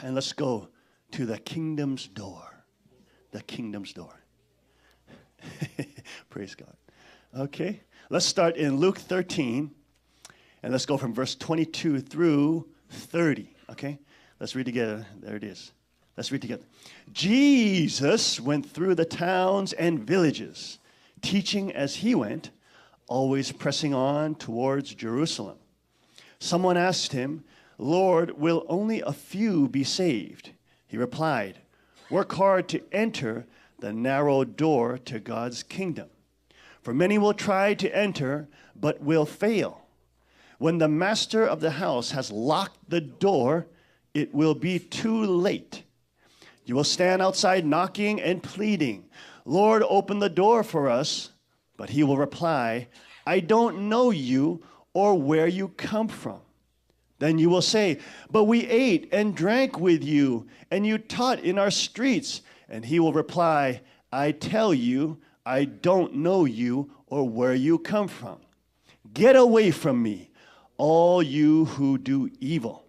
And let's go to the kingdom's door. The kingdom's door. Praise God. Okay, let's start in Luke 13, and let's go from verse 22 through 30. Okay, let's read together. There it is. Let's read together. Jesus went through the towns and villages, teaching as he went, always pressing on towards Jerusalem. Someone asked him, Lord, will only a few be saved? He replied, work hard to enter the narrow door to God's kingdom. For many will try to enter, but will fail. When the master of the house has locked the door, it will be too late. You will stand outside knocking and pleading, Lord, open the door for us. But he will reply, I don't know you or where you come from. Then you will say, but we ate and drank with you, and you taught in our streets. And he will reply, I tell you, I don't know you or where you come from. Get away from me, all you who do evil.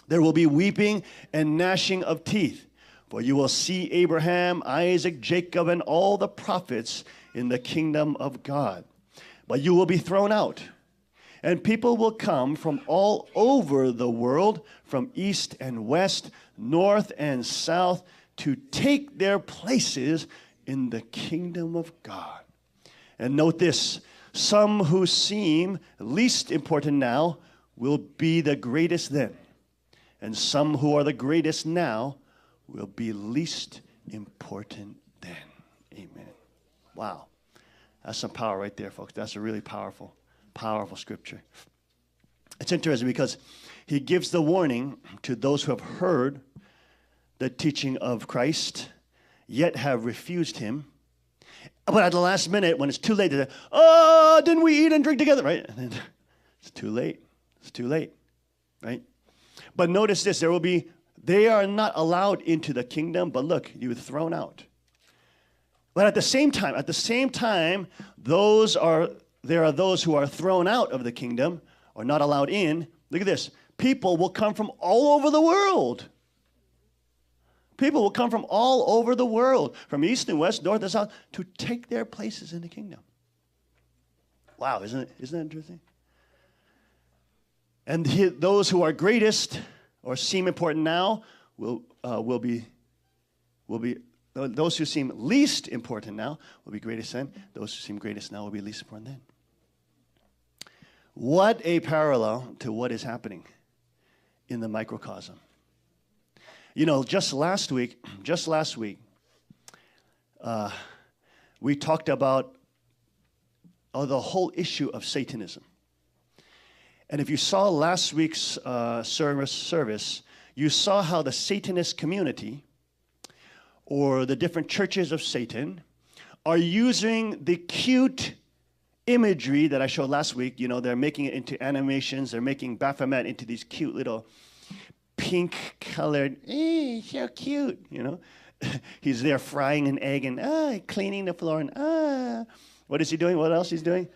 There will be weeping and gnashing of teeth, for you will see Abraham, Isaac, Jacob, and all the prophets in the kingdom of God. But you will be thrown out, and people will come from all over the world, from east and west, north and south, to take their places in the kingdom of God. And note this, some who seem least important now will be the greatest then, and some who are the greatest now will be least important then. Amen. Wow. That's some power right there, folks. That's a really powerful scripture. It's interesting because he gives the warning to those who have heard the teaching of Christ, yet have refused him. But at the last minute, when it's too late, they say, oh, didn't we eat and drink together, right? And then it's too late. It's too late, right? But notice this, they are not allowed into the kingdom, but look, you were thrown out. But at the same time, there are those who are thrown out of the kingdom or not allowed in. Look at this. People will come from all over the world. People will come from all over the world, from east and west, north and south, to take their places in the kingdom. Wow, isn't that interesting? And those who are greatest or seem important now will be those who seem least important now will be greatest then. Those who seem greatest now will be least important then. What a parallel to what is happening in the microcosm. You know, just last week, we talked about the whole issue of Satanism. And if you saw last week's service, you saw how the Satanist community, or the different churches of Satan, are using the cute imagery that I showed last week. You know, they're making it into animations. They're making Baphomet into these cute little pink-colored, so cute, you know. He's there frying an egg and cleaning the floor and what is he doing? What else he's doing?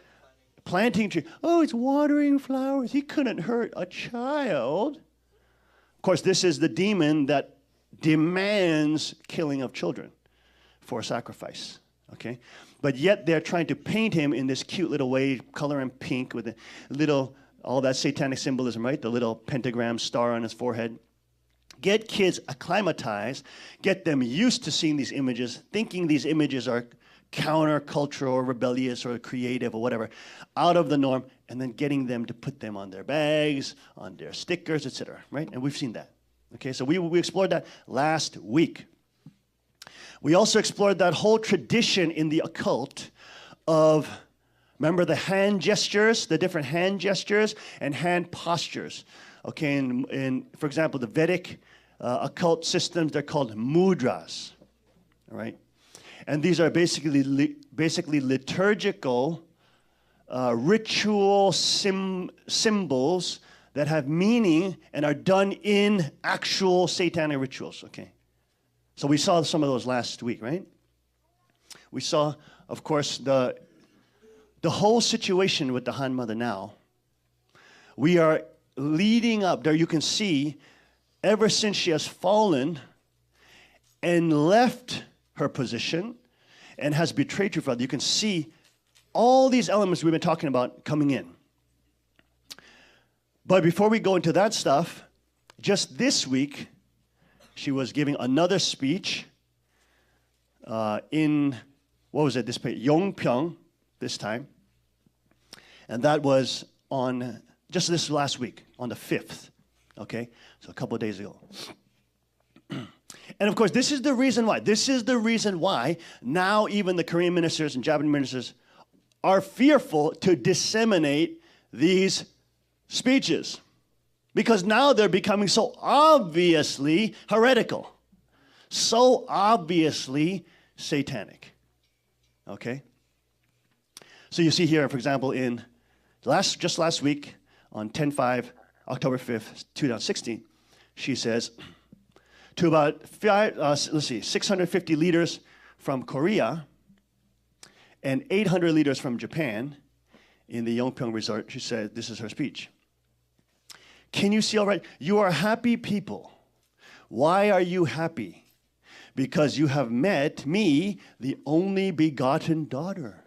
Planting a tree. Oh, it's watering flowers. He couldn't hurt a child. Of course, this is the demon that demands killing of children for sacrifice, okay? But yet they're trying to paint him in this cute little way, color him pink with a little, all that satanic symbolism, right? The little pentagram star on his forehead. Get kids acclimatized, get them used to seeing these images, thinking these images are countercultural or rebellious or creative or whatever, out of the norm, and then getting them to put them on their bags, on their stickers, etc., right? And we've seen that. Okay, so we explored that last week. We also explored that whole tradition in the occult of, remember the hand gestures, the different hand gestures and hand postures. Okay, in for example, the Vedic occult systems, they're called mudras, all right? And these are basically liturgical, ritual symbols that have meaning and are done in actual satanic rituals, okay? So we saw some of those last week, right? We saw, of course, the whole situation with the Han Mother now. We are leading up, there you can see ever since she has fallen and left her position and has betrayed her father, you can see all these elements we've been talking about coming in. But before we go into that stuff, just this week, she was giving another speech in, what was it, this place, Yongpyeong, this time. And that was on, just this last week, on the 5th, okay? So a couple of days ago. And of course, this is the reason why. This is the reason why now even the Korean ministers and Japanese ministers are fearful to disseminate these speeches. Because now they're becoming so obviously heretical, so obviously satanic. Okay? So you see here, for example, in just last week on 10/5, October 5th, 2016, she says to about 650 leaders from Korea and 800 leaders from Japan in the Yongpyeong resort, she said, this is her speech. Can you see all right? You are happy people. Why are you happy? Because you have met me, the only begotten daughter.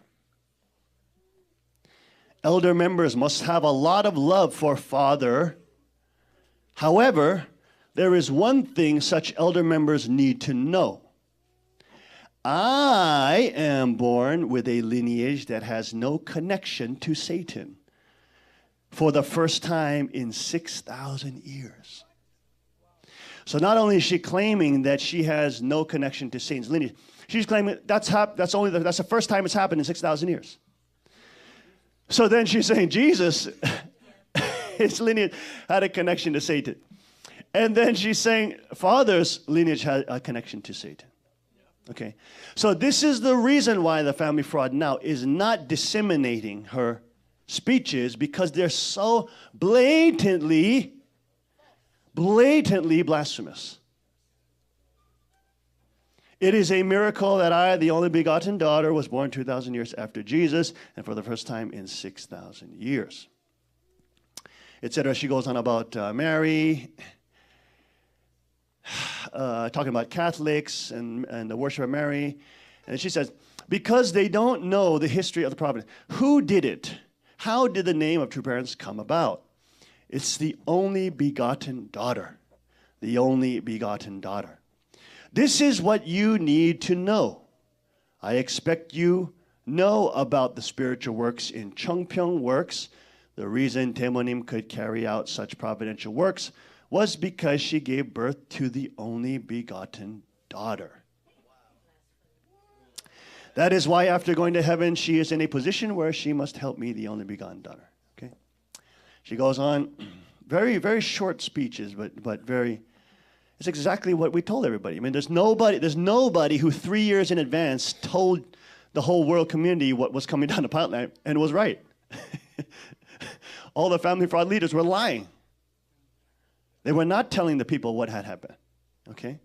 Elder members must have a lot of love for Father. However, there is one thing such elder members need to know. I am born with a lineage that has no connection to Satan for the first time in 6,000 years. So not only is she claiming that she has no connection to Satan's lineage, she's claiming that's the first time it's happened in 6,000 years. So then she's saying Jesus, his lineage had a connection to Satan. And then she's saying Father's lineage had a connection to Satan. Okay, so this is the reason why the family fraud now is not disseminating her speeches, because they're so blatantly blasphemous. It is a miracle that I, the only begotten daughter, was born 2,000 years after Jesus, and for the first time in 6,000 years. Etc. She goes on about Mary, talking about Catholics and the worship of Mary. And she says, because they don't know the history of the providence. Who did it? How did the name of true parents come about? It's the only begotten daughter. The only begotten daughter. This is what you need to know. I expect you know about the spiritual works in Chongpyeong works. The reason Taemonim could carry out such providential works was because she gave birth to the only begotten daughter. That is why after going to heaven, she is in a position where she must help me, the only begotten daughter. Okay? She goes on, very, very short speeches, but very, it's exactly what we told everybody. I mean, there's nobody who 3 years in advance told the whole world community what was coming down the pipeline and was right. All the family fraud leaders were lying. They were not telling the people what had happened. Okay?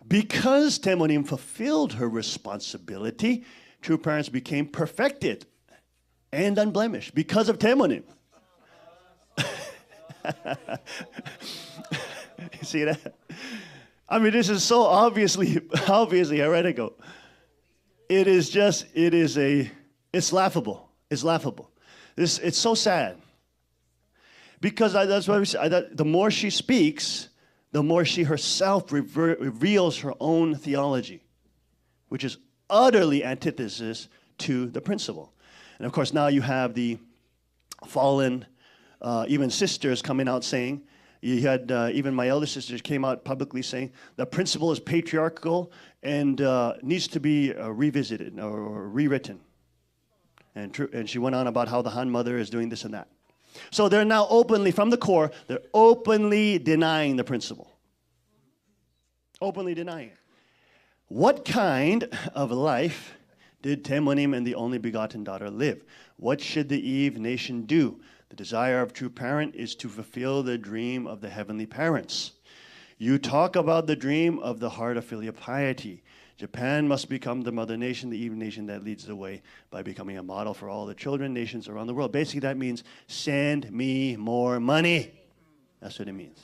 Because Taemonim fulfilled her responsibility, true parents became perfected and unblemished because of Taemonim. You see that? I mean, this is so obviously heretical. It's laughable. It's laughable. It's so sad. Because that's why we say, the more she speaks, the more she herself reveals her own theology, which is utterly antithesis to the principle. And of course, now you have the fallen, even sisters coming out saying, you had even my elder sisters came out publicly saying the principle is patriarchal and needs to be revisited or rewritten. And she went on about how the Han Mother is doing this and that. So they're now openly, from the core, they're openly denying the principle. Openly denying it. What kind of life did Taemonim and the only begotten daughter live? What should the Eve nation do? The desire of true parent is to fulfill the dream of the heavenly parents. You talk about the dream of the heart of filial piety. Japan must become the mother nation, the even nation that leads the way by becoming a model for all the children nations around the world. Basically, that means send me more money. That's what it means.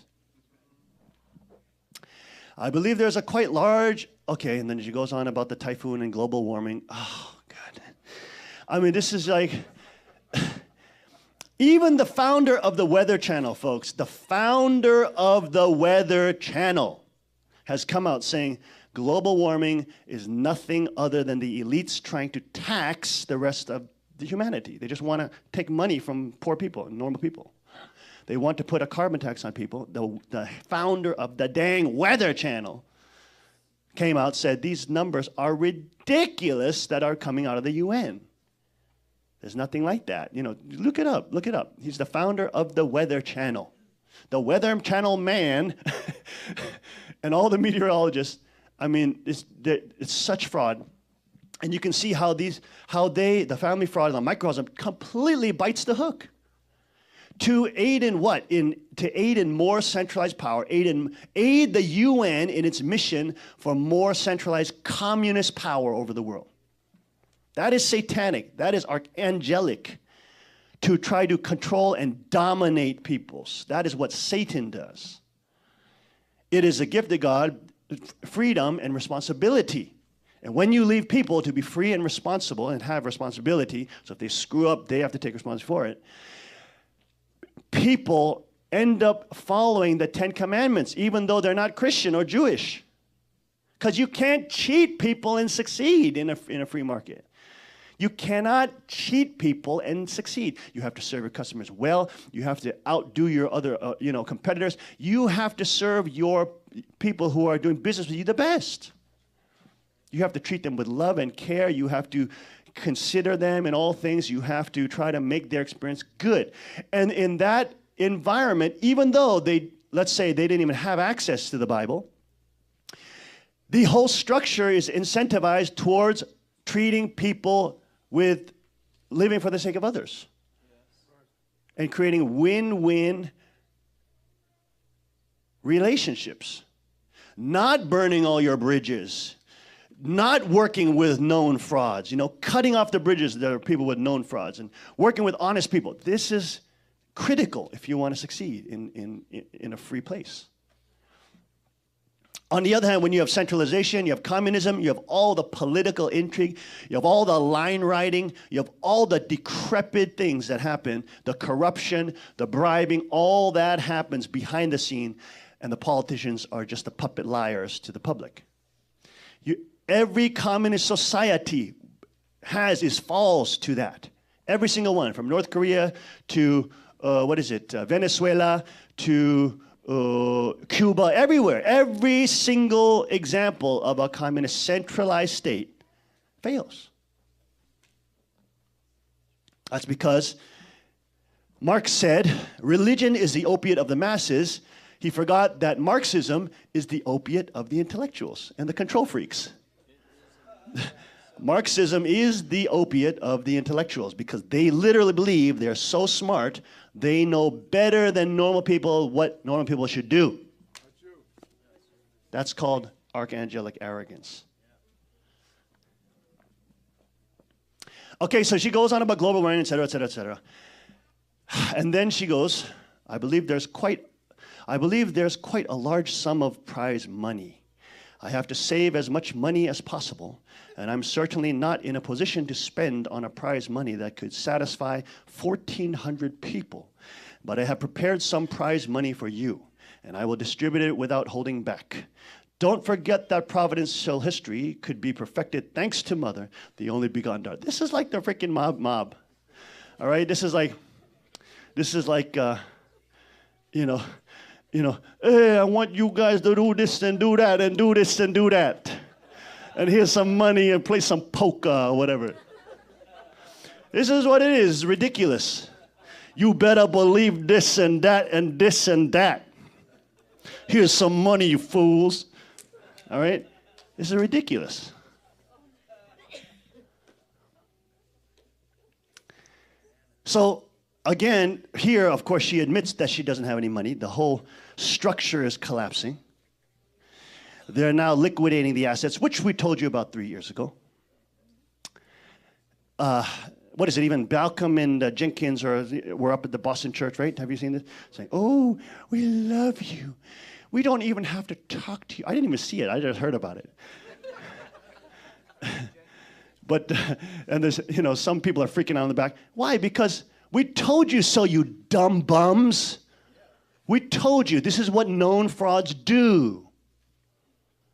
I believe there's a quite large, okay, and then she goes on about the typhoon and global warming. Oh, God. I mean, this is like, even the founder of the Weather Channel, folks, the founder of the Weather Channel has come out saying global warming is nothing other than the elites trying to tax the rest of the humanity. They just want to take money from poor people, normal people. They want to put a carbon tax on people. The founder of the dang Weather Channel came out, said these numbers are ridiculous that are coming out of the UN. There's nothing like that. You know, look it up, look it up. He's the founder of the Weather Channel. The Weather Channel man and all the meteorologists, I mean, it's such fraud. And you can see how the family fraud and the microcosm completely bites the hook. To aid in what? To aid in more centralized power, aid the UN in its mission for more centralized communist power over the world. That is satanic. That is archangelic, to try to control and dominate peoples. That is what Satan does. It is a gift of God, freedom and responsibility. And when you leave people to be free and responsible and have responsibility, so if they screw up, they have to take responsibility for it, people end up following the 10 Commandments, even though they're not Christian or Jewish. Because you can't cheat people and succeed in a free market. You cannot cheat people and succeed. You have to serve your customers well. You have to outdo your other competitors. You have to serve your people who are doing business with you the best. You have to treat them with love and care. You have to consider them in all things. You have to try to make their experience good. And in that environment, even though let's say they didn't even have access to the Bible, the whole structure is incentivized towards treating people with living for the sake of others and creating win-win relationships. Not burning all your bridges, not working with known frauds, cutting off the bridges that are people with known frauds and working with honest people. This is critical if you want to succeed in a free place. On the other hand, when you have centralization, you have communism, you have all the political intrigue, you have all the line writing, you have all the decrepit things that happen, the corruption, the bribing, all that happens behind the scene, and the politicians are just the puppet liars to the public. Every communist society falls to that. Every single one, from North Korea to, Venezuela to Cuba, everywhere. Every single example of a communist centralized state fails. That's because Marx said, religion is the opiate of the masses. He forgot that Marxism is the opiate of the intellectuals and the control freaks. Marxism is the opiate of the intellectuals because they literally believe they're so smart, they know better than normal people what normal people should do. That's called archangelic arrogance. Okay, so she goes on about global warming, et cetera, et cetera, et cetera. And then she goes, I believe there's quite a large sum of prize money. I have to save as much money as possible, and I'm certainly not in a position to spend on a prize money that could satisfy 1,400 people. But I have prepared some prize money for you, and I will distribute it without holding back. Don't forget that providential history could be perfected thanks to Mother, the only begotten daughter. This is like the freaking mob. All right, this is like, hey, I want you guys to do this and do that and do this and do that. And here's some money and play some polka or whatever. This is what it is. It's ridiculous. You better believe this and that and this and that. Here's some money, you fools. All right? This is ridiculous. So, again, here, of course, she admits that she doesn't have any money. The whole structure is collapsing. They're now liquidating the assets, which we told you about 3 years ago. What is it, even Balcom and Jenkins were up at the Boston church, right? Have you seen this? Saying, oh, we love you. We don't even have to talk to you. I didn't even see it. I just heard about it. But, and there's, some people are freaking out in the back. Why? Because we told you so, you dumb bums. We told you this is what known frauds do.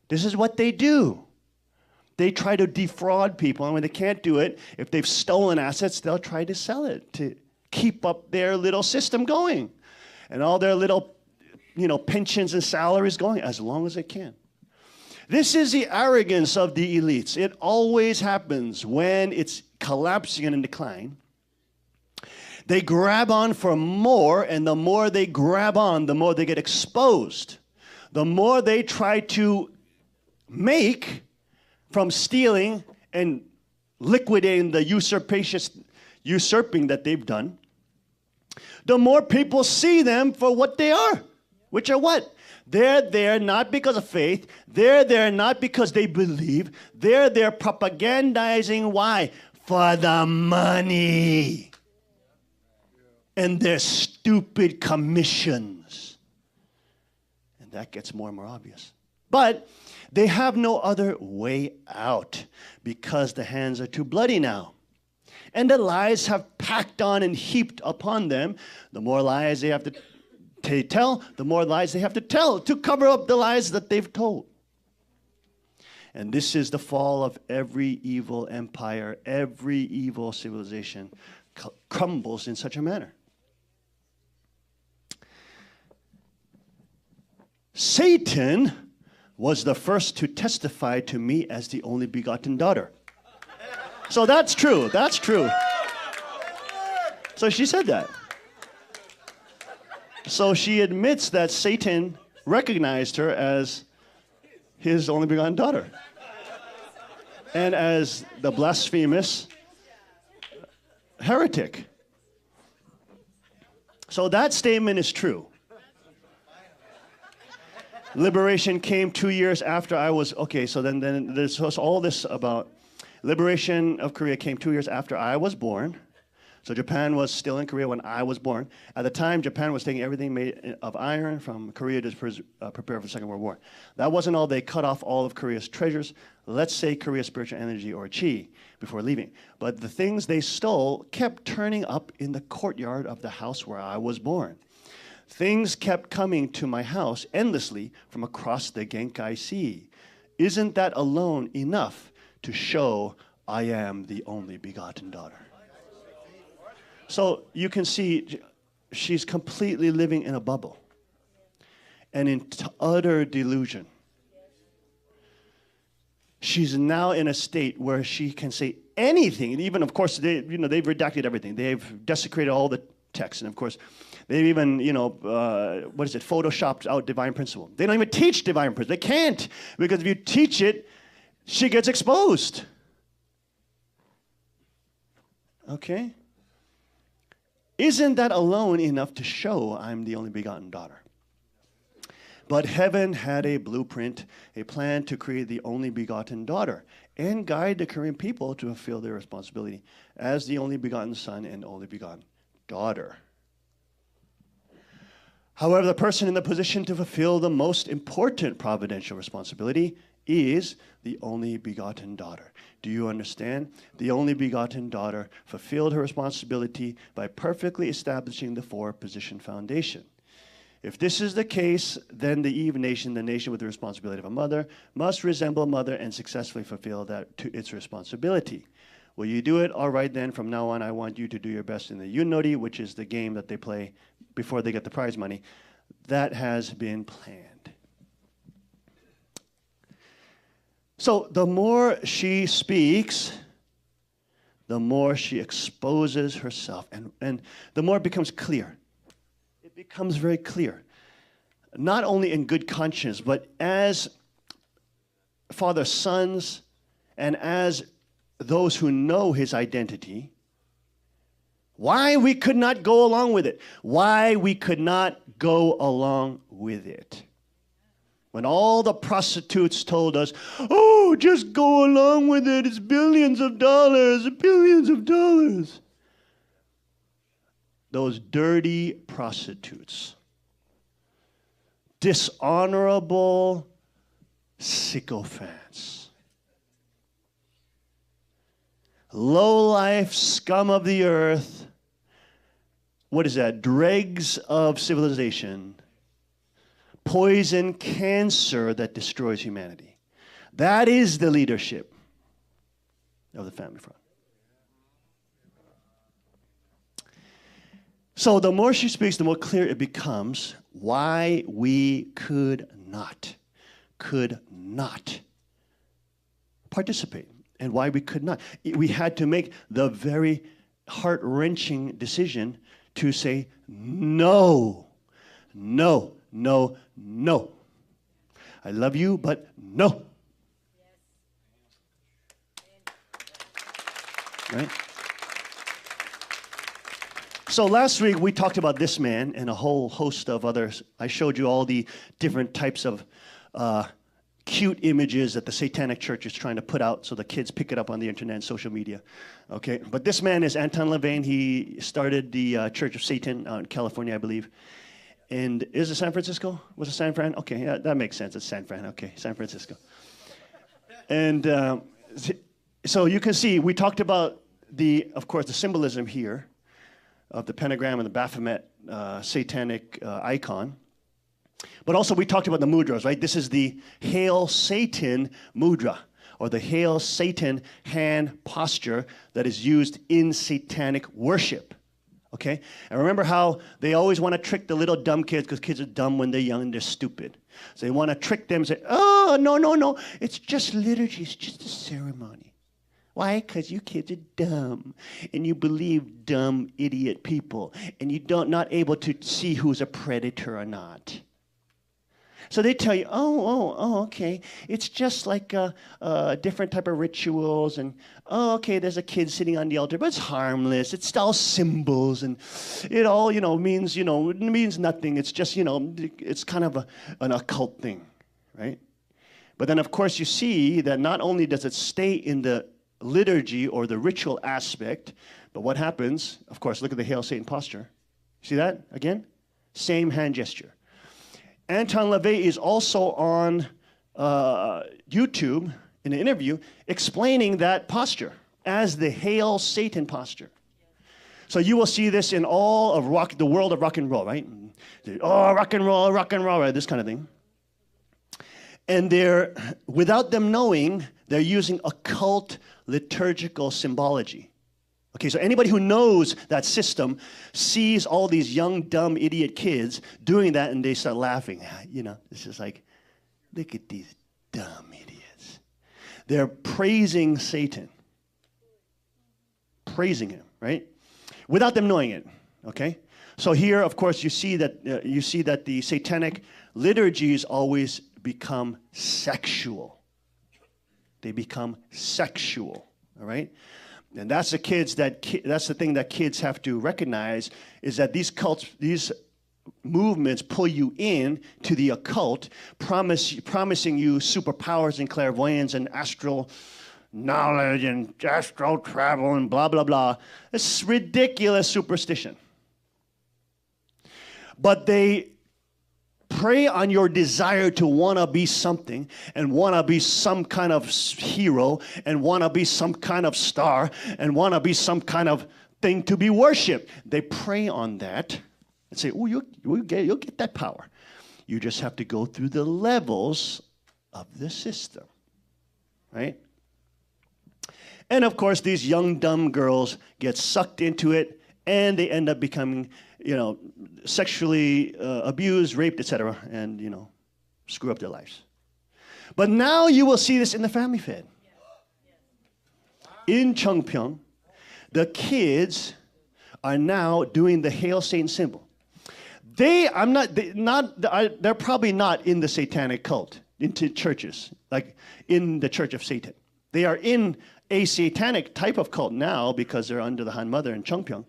This is what they do. They try to defraud people, and when they can't do it, if they've stolen assets, they'll try to sell it to keep up their little system going. And all their little, pensions and salaries going as long as they can. This is the arrogance of the elites. It always happens when it's collapsing and in decline. They grab on for more, and the more they grab on, the more they get exposed. The more they try to make from stealing and liquidating the usurping that they've done, the more people see them for what they are, which are what? They're there not because of faith. They're there not because they believe. They're there propagandizing. Why? For the money and their stupid commissions. And that gets more and more obvious. But they have no other way out because the hands are too bloody now. And the lies have packed on and heaped upon them. The more lies they have to tell, the more lies they have to tell to cover up the lies that they've told. And this is the fall of every evil empire, every evil civilization crumbles in such a manner. Satan was the first to testify to me as the only begotten daughter. So that's true. That's true. So she said that. So she admits that Satan recognized her as his only begotten daughter. And as the blasphemous heretic. So that statement is true. Liberation came 2 years after I was, okay, so then there's all this about liberation of Korea came 2 years after I was born. So Japan was still in Korea when I was born. At the time, Japan was taking everything made of iron from Korea to prepare for the Second World War. That wasn't all. They cut off all of Korea's treasures. Let's say Korea's spiritual energy or chi before leaving. But the things they stole kept turning up in the courtyard of the house where I was born. Things kept coming to my house endlessly from across the Genkai Sea. Isn't that alone enough to show I am the only begotten daughter? So you can see she's completely living in a bubble and in utter delusion. She's now in a state where she can say anything. And even, of course, they've redacted everything. They've desecrated all the text. And, of course, they've even, photoshopped out divine principle. They don't even teach divine principle. They can't, because if you teach it, she gets exposed. Okay? Isn't that alone enough to show I'm the only begotten daughter? But heaven had a blueprint, a plan to create the only begotten daughter and guide the Korean people to fulfill their responsibility as the only begotten son and only begotten daughter. However, the person in the position to fulfill the most important providential responsibility is the only begotten daughter. Do you understand? The only begotten daughter fulfilled her responsibility by perfectly establishing the four-position foundation. If this is the case, then the Eve nation, the nation with the responsibility of a mother, must resemble a mother and successfully fulfill that to its responsibility. Will you do it? All right, then, from now on, I want you to do your best in the Yunori, which is the game that they play before they get the prize money. That has been planned. So the more she speaks, the more she exposes herself, and the more it becomes clear. It becomes very clear, not only in good conscience, but as father's sons and as those who know his identity, why we could not go along with it. Why we could not go along with it. When all the prostitutes told us, oh, just go along with it. It's billions of dollars, billions of dollars. Those dirty prostitutes, dishonorable sycophants, low-life scum of the earth, what is that? Dregs of civilization, poison cancer that destroys humanity. That is the leadership of the family front. So the more she speaks, the more clear it becomes why we could not participate, and why we could not. We had to make the very heart-wrenching decision to say no, no, no, no. I love you, but no. Right? So last week we talked about this man and a whole host of others. I showed you all the different types of cute images that the Satanic Church is trying to put out so the kids pick it up on the internet and social media. Okay, but this man is Anton LaVey. He started the Church of Satan out in California, I believe. And is it San Francisco? Was it San Fran? Okay, yeah, that makes sense. It's San Fran. Okay, San Francisco. And so you can see we talked about of course, the symbolism here of the pentagram and the Baphomet satanic icon. But also we talked about the mudras, right? This is the Hail Satan mudra, or the Hail Satan hand posture that is used in satanic worship. Okay? And remember how they always want to trick the little dumb kids, because kids are dumb when they're young and they're stupid. So they want to trick them and say, oh, no, no, no. It's just liturgy. It's just a ceremony. Why? Because you kids are dumb, and you believe dumb, idiot people, and you not able to see who's a predator or not. So they tell you, oh, okay, it's just like a different type of rituals, and okay, there's a kid sitting on the altar, but it's harmless. It's all symbols, and it all, means, it means nothing. It's just, it's kind of an occult thing, right? But then, of course, you see that not only does it stay in the liturgy or the ritual aspect, but what happens, of course, look at the Hail Satan posture. See that again? Same hand gesture. Anton LaVey is also on YouTube in an interview explaining that posture as the Hail Satan posture. So you will see this in all of the world of rock and roll, right? Oh, rock and roll, right? This kind of thing. And without them knowing, they're using occult liturgical symbology. Okay, so anybody who knows that system sees all these young, dumb, idiot kids doing that, and they start laughing. It's just like, look at these dumb idiots. They're praising Satan. Praising him, right? Without them knowing it, okay? So here, of course, you see that the satanic liturgies always become sexual. They become sexual, all right? And that's the thing that kids have to recognize, is that these movements pull you in to the occult, promising you superpowers and clairvoyance and astral knowledge and astral travel and blah, blah, blah. It's ridiculous superstition. But they prey on your desire to want to be something, and want to be some kind of hero, and want to be some kind of star, and want to be some kind of thing to be worshipped. They prey on that and say, oh, you'll get that power. You just have to go through the levels of the system, right? And of course, these young, dumb girls get sucked into it, and they end up becoming, sexually abused, raped, etc., and, screw up their lives. But now you will see this in the family fed. In Chungpyeong, the kids are now doing the Hail Satan symbol. They're probably not in the satanic cult, into churches, like in the Church of Satan. They are in a satanic type of cult now because they're under the Han Mother in Chungpyeong.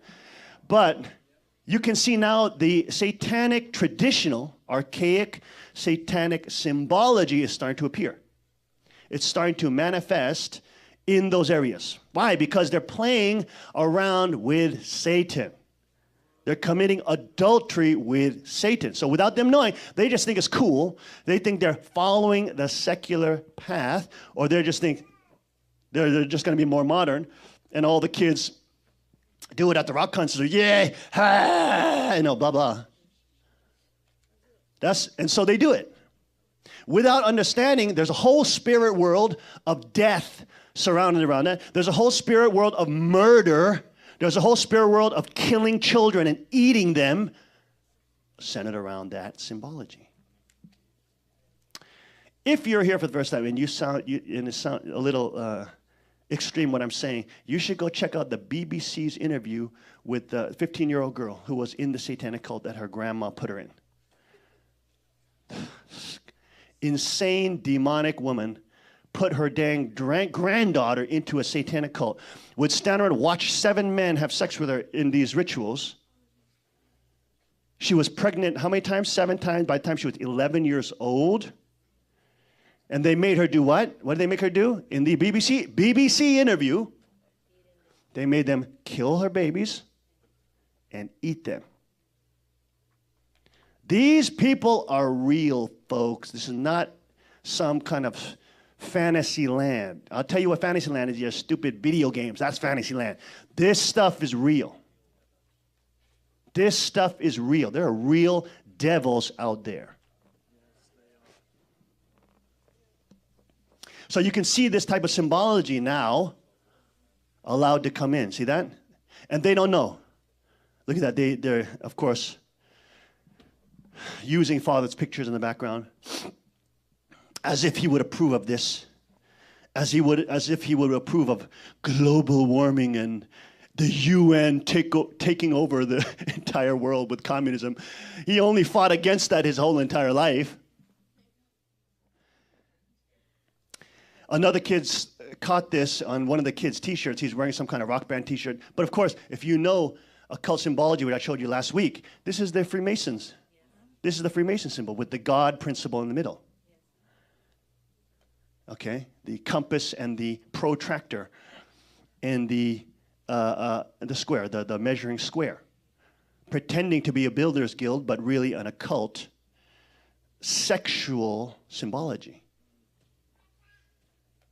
But you can see now the satanic traditional, archaic satanic symbology is starting to appear. It's starting to manifest in those areas. Why? Because they're playing around with Satan. They're committing adultery with Satan. So without them knowing, they just think it's cool. They think they're following the secular path, or they just think they're just going to be more modern, and all the kids do it at the rock concert. Yay, ha, blah, blah. And so they do it. Without understanding, there's a whole spirit world of death surrounded around that. There's a whole spirit world of murder. There's a whole spirit world of killing children and eating them centered around that symbology. If you're here for the first time and it sound a little extreme what I'm saying, you should go check out the BBC's interview with the 15-year-old girl who was in the satanic cult that her grandma put her in. Insane, demonic woman put her dang granddaughter into a satanic cult, would stand around and watch 7 men have sex with her in these rituals. She was pregnant how many times? 7 times by the time she was 11 years old. And they made her do what? What did they make her do? In the BBC interview, they made them kill her babies and eat them. These people are real, folks. This is not some kind of fantasy land. I'll tell you what fantasy land is, your stupid video games. That's fantasy land. This stuff is real. This stuff is real. There are real devils out there. So you can see this type of symbology now allowed to come in. See that? And they don't know. Look at that. They're, of course, using Father's pictures in the background as if he would approve of this, as if he would approve of global warming and the UN taking over the entire world with communism. He only fought against that his whole entire life. Another kid's caught this on one of the kids' T-shirts. He's wearing some kind of rock band T-shirt. But of course, if you know occult symbology, which I showed you last week, this is the Freemasons. This is the Freemason symbol with the God principle in the middle. Okay, the compass and the protractor and the square, the measuring square, pretending to be a builder's guild, but really an occult sexual symbology.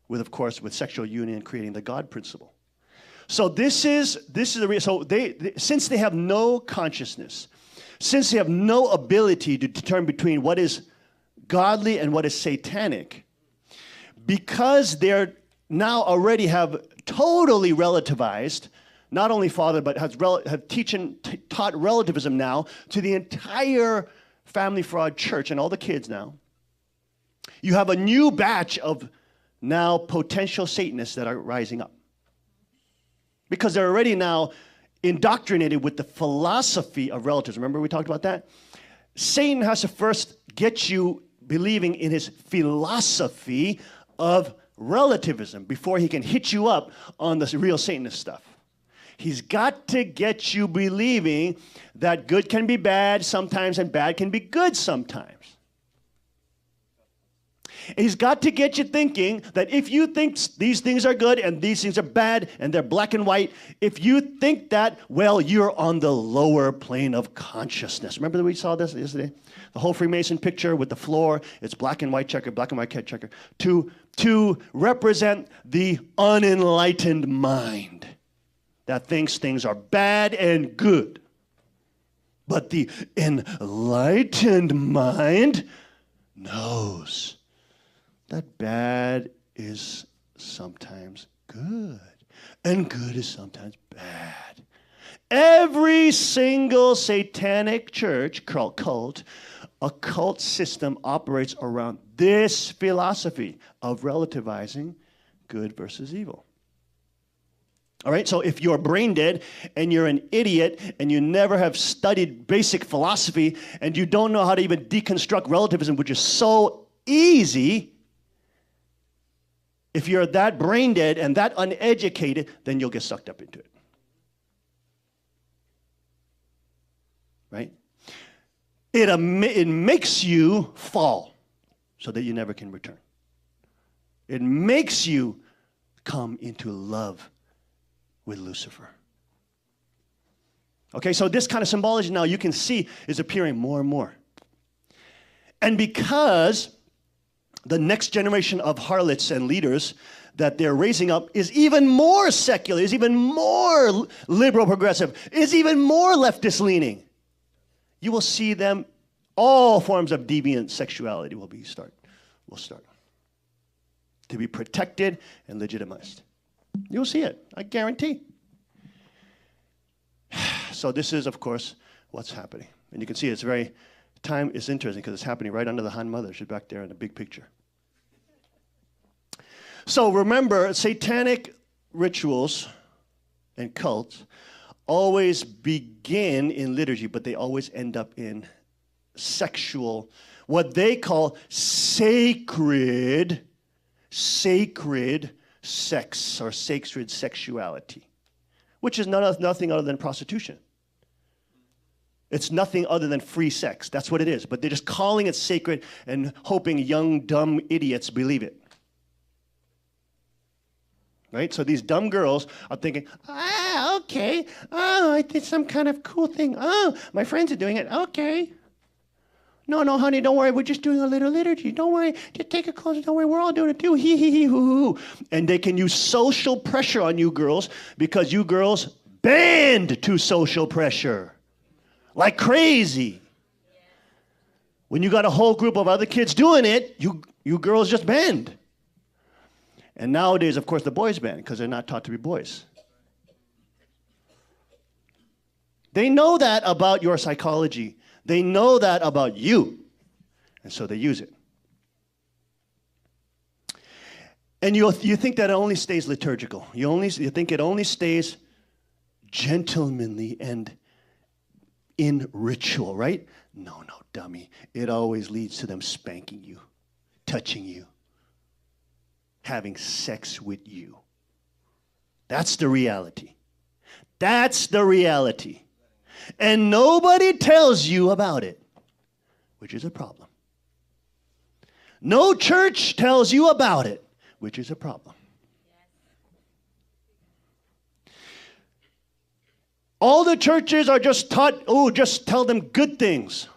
With, of course, with sexual union creating the God principle. So this is the reason. So since they have no consciousness, since they have no ability to determine between what is godly and what is satanic, because they're now already have totally relativized, not only Father, but have taught relativism now to the entire Family Fraud Church and all the kids now. You have a new batch of now potential Satanists that are rising up. Because they're already now indoctrinated with the philosophy of relativism. Remember we talked about that? Satan has to first get you believing in his philosophy of relativism before he can hit you up on the real Satanist stuff. He's got to get you believing that good can be bad sometimes and bad can be good sometimes. He's got to get you thinking that if you think these things are good and these things are bad and they're black and white, if you think that, well, you're on the lower plane of consciousness. Remember that we saw this yesterday? The whole Freemason picture with the floor, it's black and white checker, black and white checker, to represent the unenlightened mind that thinks things are bad and good. But the enlightened mind knows that bad is sometimes good, and good is sometimes bad. Every single satanic church, occult system operates around this philosophy of relativizing good versus evil. All right, so if you're brain dead and you're an idiot and you never have studied basic philosophy and you don't know how to even deconstruct relativism, which is so easy, if you're that brain dead and that uneducated, then you'll get sucked up into it. right? It makes you fall so that you never can return. It makes you come into love with Lucifer. Okay, so this kind of symbology now you can see is appearing more and more. And because the next generation of harlots and leaders that they're raising up is even more secular, is even more liberal progressive, is even more leftist leaning, you will see them, all forms of deviant sexuality will start to be protected and legitimized. You'll see it, I guarantee. So this is, of course, what's happening. And you can see it's interesting because it's happening right under the Han Mother. She's back there in the big picture. So remember, satanic rituals and cults always begin in liturgy, but they always end up in sexual, what they call sacred sex or sacred sexuality, which is nothing other than prostitution. It's nothing other than free sex. That's what it is. But they're just calling it sacred and hoping young, dumb idiots believe it. Right? So these dumb girls are thinking, okay. Oh, I did some kind of cool thing. Oh, my friends are doing it. Okay. No, honey, don't worry. We're just doing a little liturgy. Don't worry. Just take it closer. Don't worry. We're all doing it too. Hee, hee, hee, hoo, hoo. And they can use social pressure on you girls because you girls bend to social pressure like crazy. When you got a whole group of other kids doing it, you girls just bend. And nowadays, of course, the boys bend because they're not taught to be boys. They know that about your psychology. They know that about you. And so they use it. And you think that it only stays liturgical. You think it only stays gentlemanly and in ritual, right? No, dummy. It always leads to them spanking you, touching you, having sex with you. That's the reality. That's the reality. And nobody tells you about it, which is a problem. No church tells you about it, which is a problem. All the churches are just taught, just tell them good things.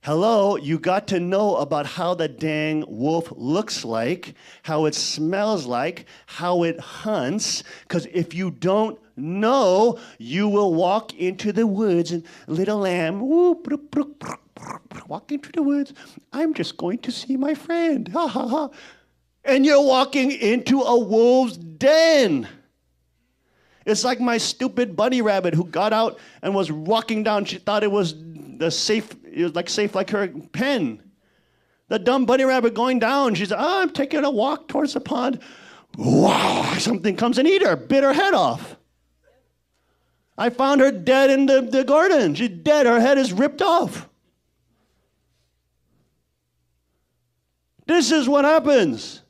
Hello, you got to know about how the dang wolf looks like, how it smells like, how it hunts, because if you don't know, you will walk into the woods and little lamb, walk into the woods. I'm just going to see my friend. Ha ha ha. And you're walking into a wolf's den. It's like my stupid bunny rabbit who got out and was walking down. She thought it was safe like her pen. The dumb bunny rabbit going down. She's I'm taking a walk towards the pond. Wow, something comes and eat her, bit her head off. I found her dead in the garden. She's dead. Her head is ripped off. This is what happens.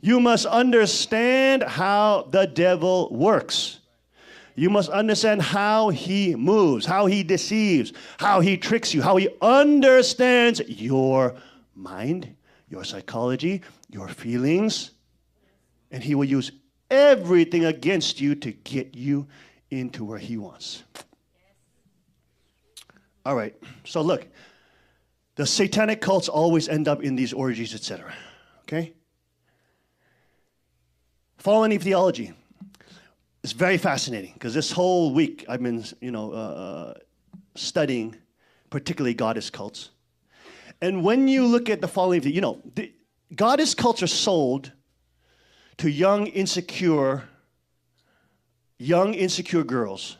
You must understand how the devil works. You must understand how he moves, how he deceives, how he tricks you, how he understands your mind, your psychology, your feelings. And he will use everything against you to get you into where he wants. All right, so look. The satanic cults always end up in these orgies, etc. Okay? Fallen Eve theology is very fascinating because this whole week I've been, studying particularly goddess cults. And when you look at the Fallen Eve, the goddess cults are sold to young, insecure girls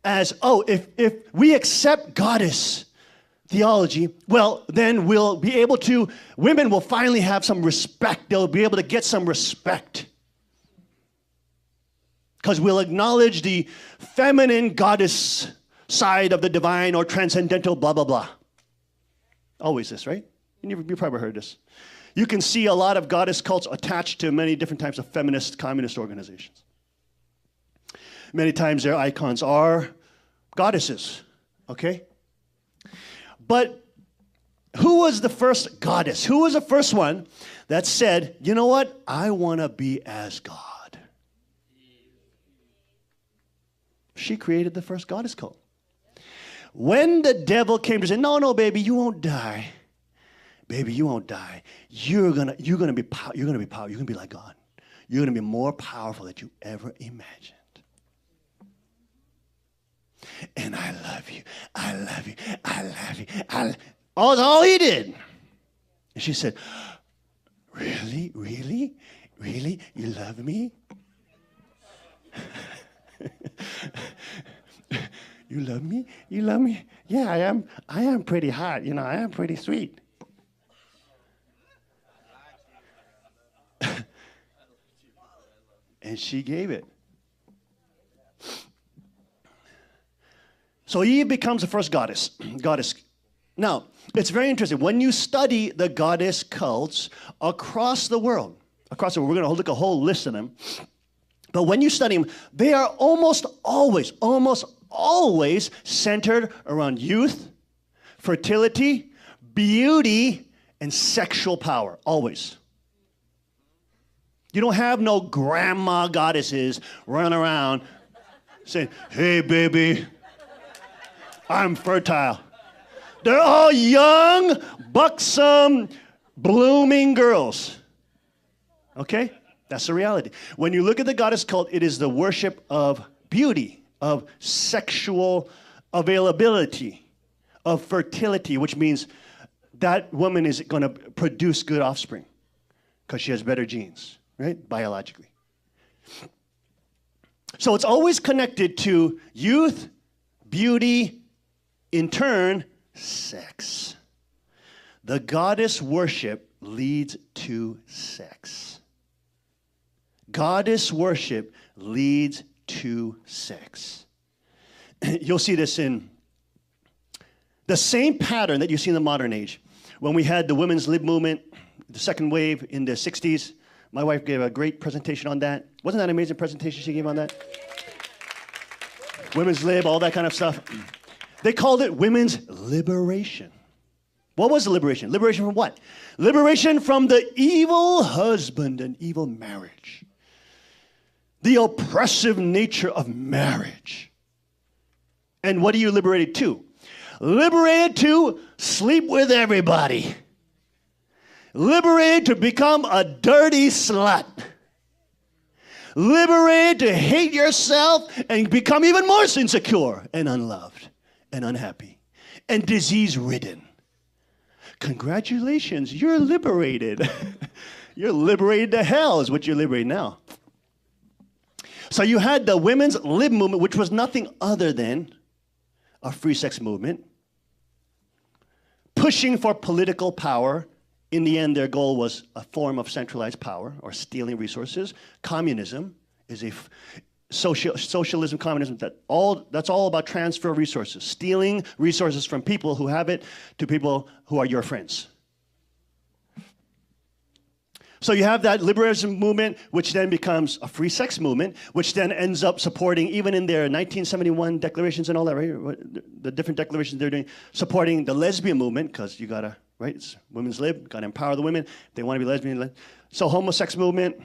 as, if we accept goddess theology, well, then women will finally have some respect. They'll be able to get some respect. Because we'll acknowledge the feminine goddess side of the divine or transcendental blah, blah, blah. Always this, right? You've probably heard this. You can see a lot of goddess cults attached to many different types of feminist, communist organizations. Many times their icons are goddesses, okay? But who was the first goddess? Who was the first one that said, you know what? I want to be as God. She created the first goddess cult. When the devil came to say, no, baby, you won't die. Baby, you won't die. You're gonna be powerful. You're gonna be like God. You're gonna be more powerful than you ever imagined. And I love you. I love you. I love you. All he did. And she said, really? Really? Really? You love me? You love me? You love me? Yeah, I am. I am pretty hot. You know, I am pretty sweet. And she gave it. So Eve becomes the first goddess. Now, it's very interesting. When you study the goddess cults across the world, we're going to look at a whole list of them. But when you study them, they are almost always centered around youth, fertility, beauty, and sexual power. Always. You don't have no grandma goddesses running around saying, hey, baby, I'm fertile. They're all young, buxom, blooming girls. Okay? That's the reality. When you look at the goddess cult, it is the worship of beauty, of sexual availability, of fertility, which means that woman is going to produce good offspring because she has better genes, right? Biologically. So it's always connected to youth, beauty, in turn, sex. The goddess worship leads to sex. Goddess worship leads to sex. You'll see this in the same pattern that you see in the modern age. When we had the women's lib movement, the second wave in the 60s, my wife gave a great presentation on that. Wasn't that an amazing presentation she gave on that? Women's lib, all that kind of stuff. They called it women's liberation. What was the liberation? Liberation from what? Liberation from the evil husband and evil marriage. The oppressive nature of marriage. And what are you liberated to? Liberated to sleep with everybody. Liberated to become a dirty slut. Liberated to hate yourself and become even more insecure and unloved and unhappy and disease-ridden. Congratulations, you're liberated. You're liberated to hell is what you're liberated now. So you had the women's lib movement, which was nothing other than a free sex movement, pushing for political power. In the end, their goal was a form of centralized power or stealing resources. Communism is a socialism, communism, that's all about transfer of resources, stealing resources from people who have it to people who are your friends. So you have that liberation movement, which then becomes a free sex movement, which then ends up supporting, even in their 1971 declarations and all that, right? The different declarations they're doing, supporting the lesbian movement, because you gotta, right? It's women's lib, gotta empower the women. They want to be lesbian. So homosex movement.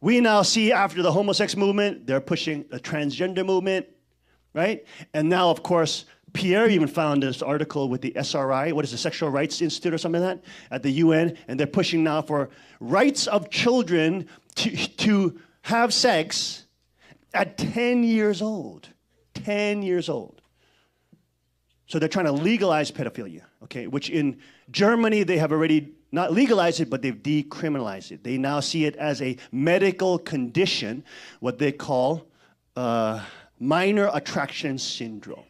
We now see after the homosex movement, they're pushing a transgender movement, right? And now, of course, Pierre even found this article with the SRI, what is the Sexual Rights Institute or something like that, at the UN, and they're pushing now for rights of children to have sex at 10 years old. 10 years old. So they're trying to legalize pedophilia, okay, which in Germany they have already not legalized it, but they've decriminalized it. They now see it as a medical condition, what they call minor attraction syndrome.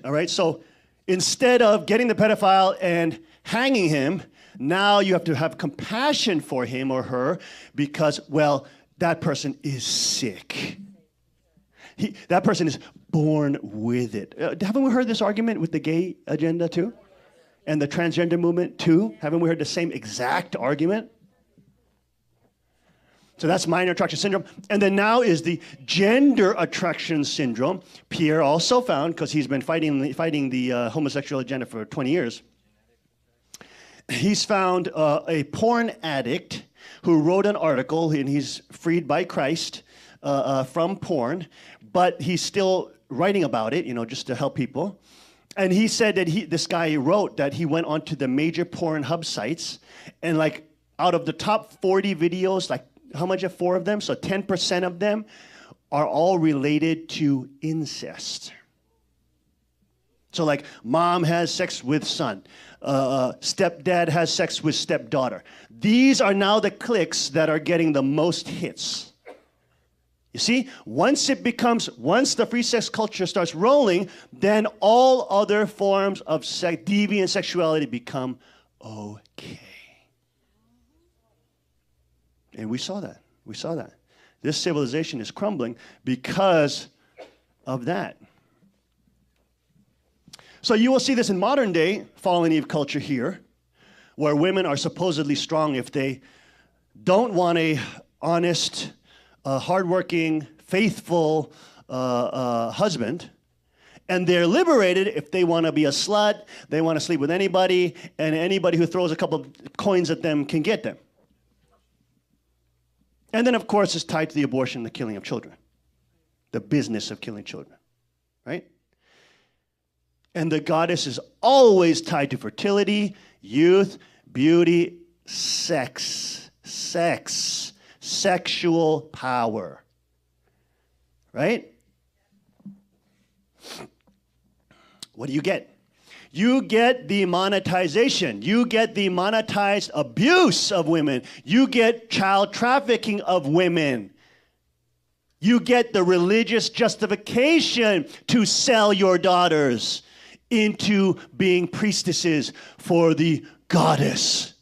All right, so instead of getting the pedophile and hanging him, now you have to have compassion for him or her because, well, that person is sick. That person is born with it. Haven't we heard this argument with the gay agenda too? And the transgender movement too? Haven't we heard the same exact argument? So that's minor attraction syndrome. And then now is the gender attraction syndrome. Pierre also found, because he's been fighting the homosexual agenda for 20 years, he's found a porn addict who wrote an article, and he's freed by Christ from porn, but he's still writing about it, just to help people. And he said that this guy wrote that he went onto the major porn hub sites, and like out of the top 40 videos, like how much are 4 of them? So 10% of them are all related to incest. So like mom has sex with son, stepdad has sex with stepdaughter. These are now the clicks that are getting the most hits. You see, once the free sex culture starts rolling, then all other forms of deviant sexuality become okay. And we saw that. This civilization is crumbling because of that. So you will see this in modern day fallen Eve culture here, where women are supposedly strong if they don't want a honest, hardworking, faithful husband, and they're liberated if they want to be a slut, they want to sleep with anybody, and anybody who throws a couple of coins at them can get them. And then, of course, it's tied to the abortion, the killing of children, the business of killing children, right? And the goddess is always tied to fertility, youth, beauty, sex, sexual power, right? What do you get? You get the monetization. You get the monetized abuse of women. You get child trafficking of women. You get the religious justification to sell your daughters into being priestesses for the goddess.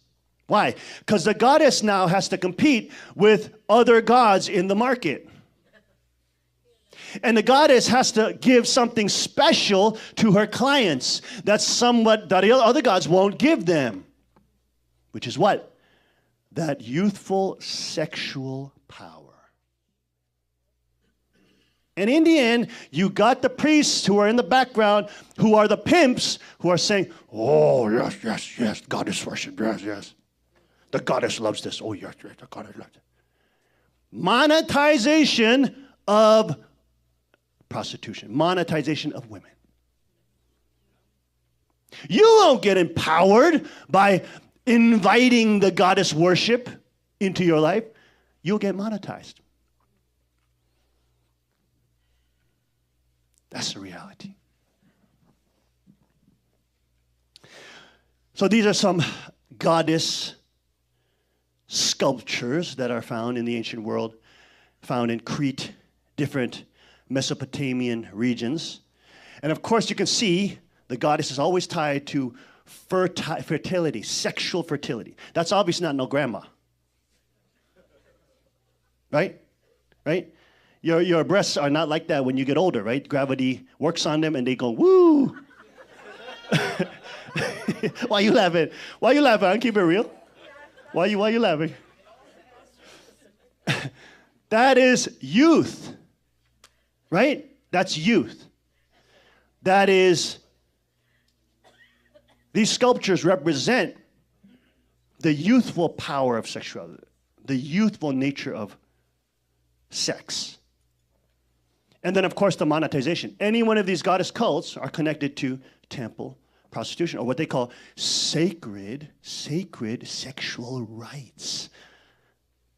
Why? Because the goddess now has to compete with other gods in the market. And the goddess has to give something special to her clients that the other gods won't give them. Which is what? That youthful sexual power. And in the end, you got the priests who are in the background, who are the pimps, who are saying, oh, yes, goddess worship, yes. The goddess loves this. Oh, yes, the goddess loves it. Monetization of prostitution, monetization of women. You won't get empowered by inviting the goddess worship into your life. You'll get monetized. That's the reality. So these are some goddess sculptures that are found in the ancient world, found in Crete, different Mesopotamian regions. And of course, you can see the goddess is always tied to fertility, sexual fertility. That's obviously not no grandma. Right? Your breasts are not like that when you get older, right? Gravity works on them and they go, woo! Why you laughing? I'll keep it real. Why you laughing? That is youth. Right? That's youth. That is, these sculptures represent the youthful power of sexuality, the youthful nature of sex. And then, of course, the monetization. Any one of these goddess cults are connected to temple prostitution, or what they call sacred sexual rights.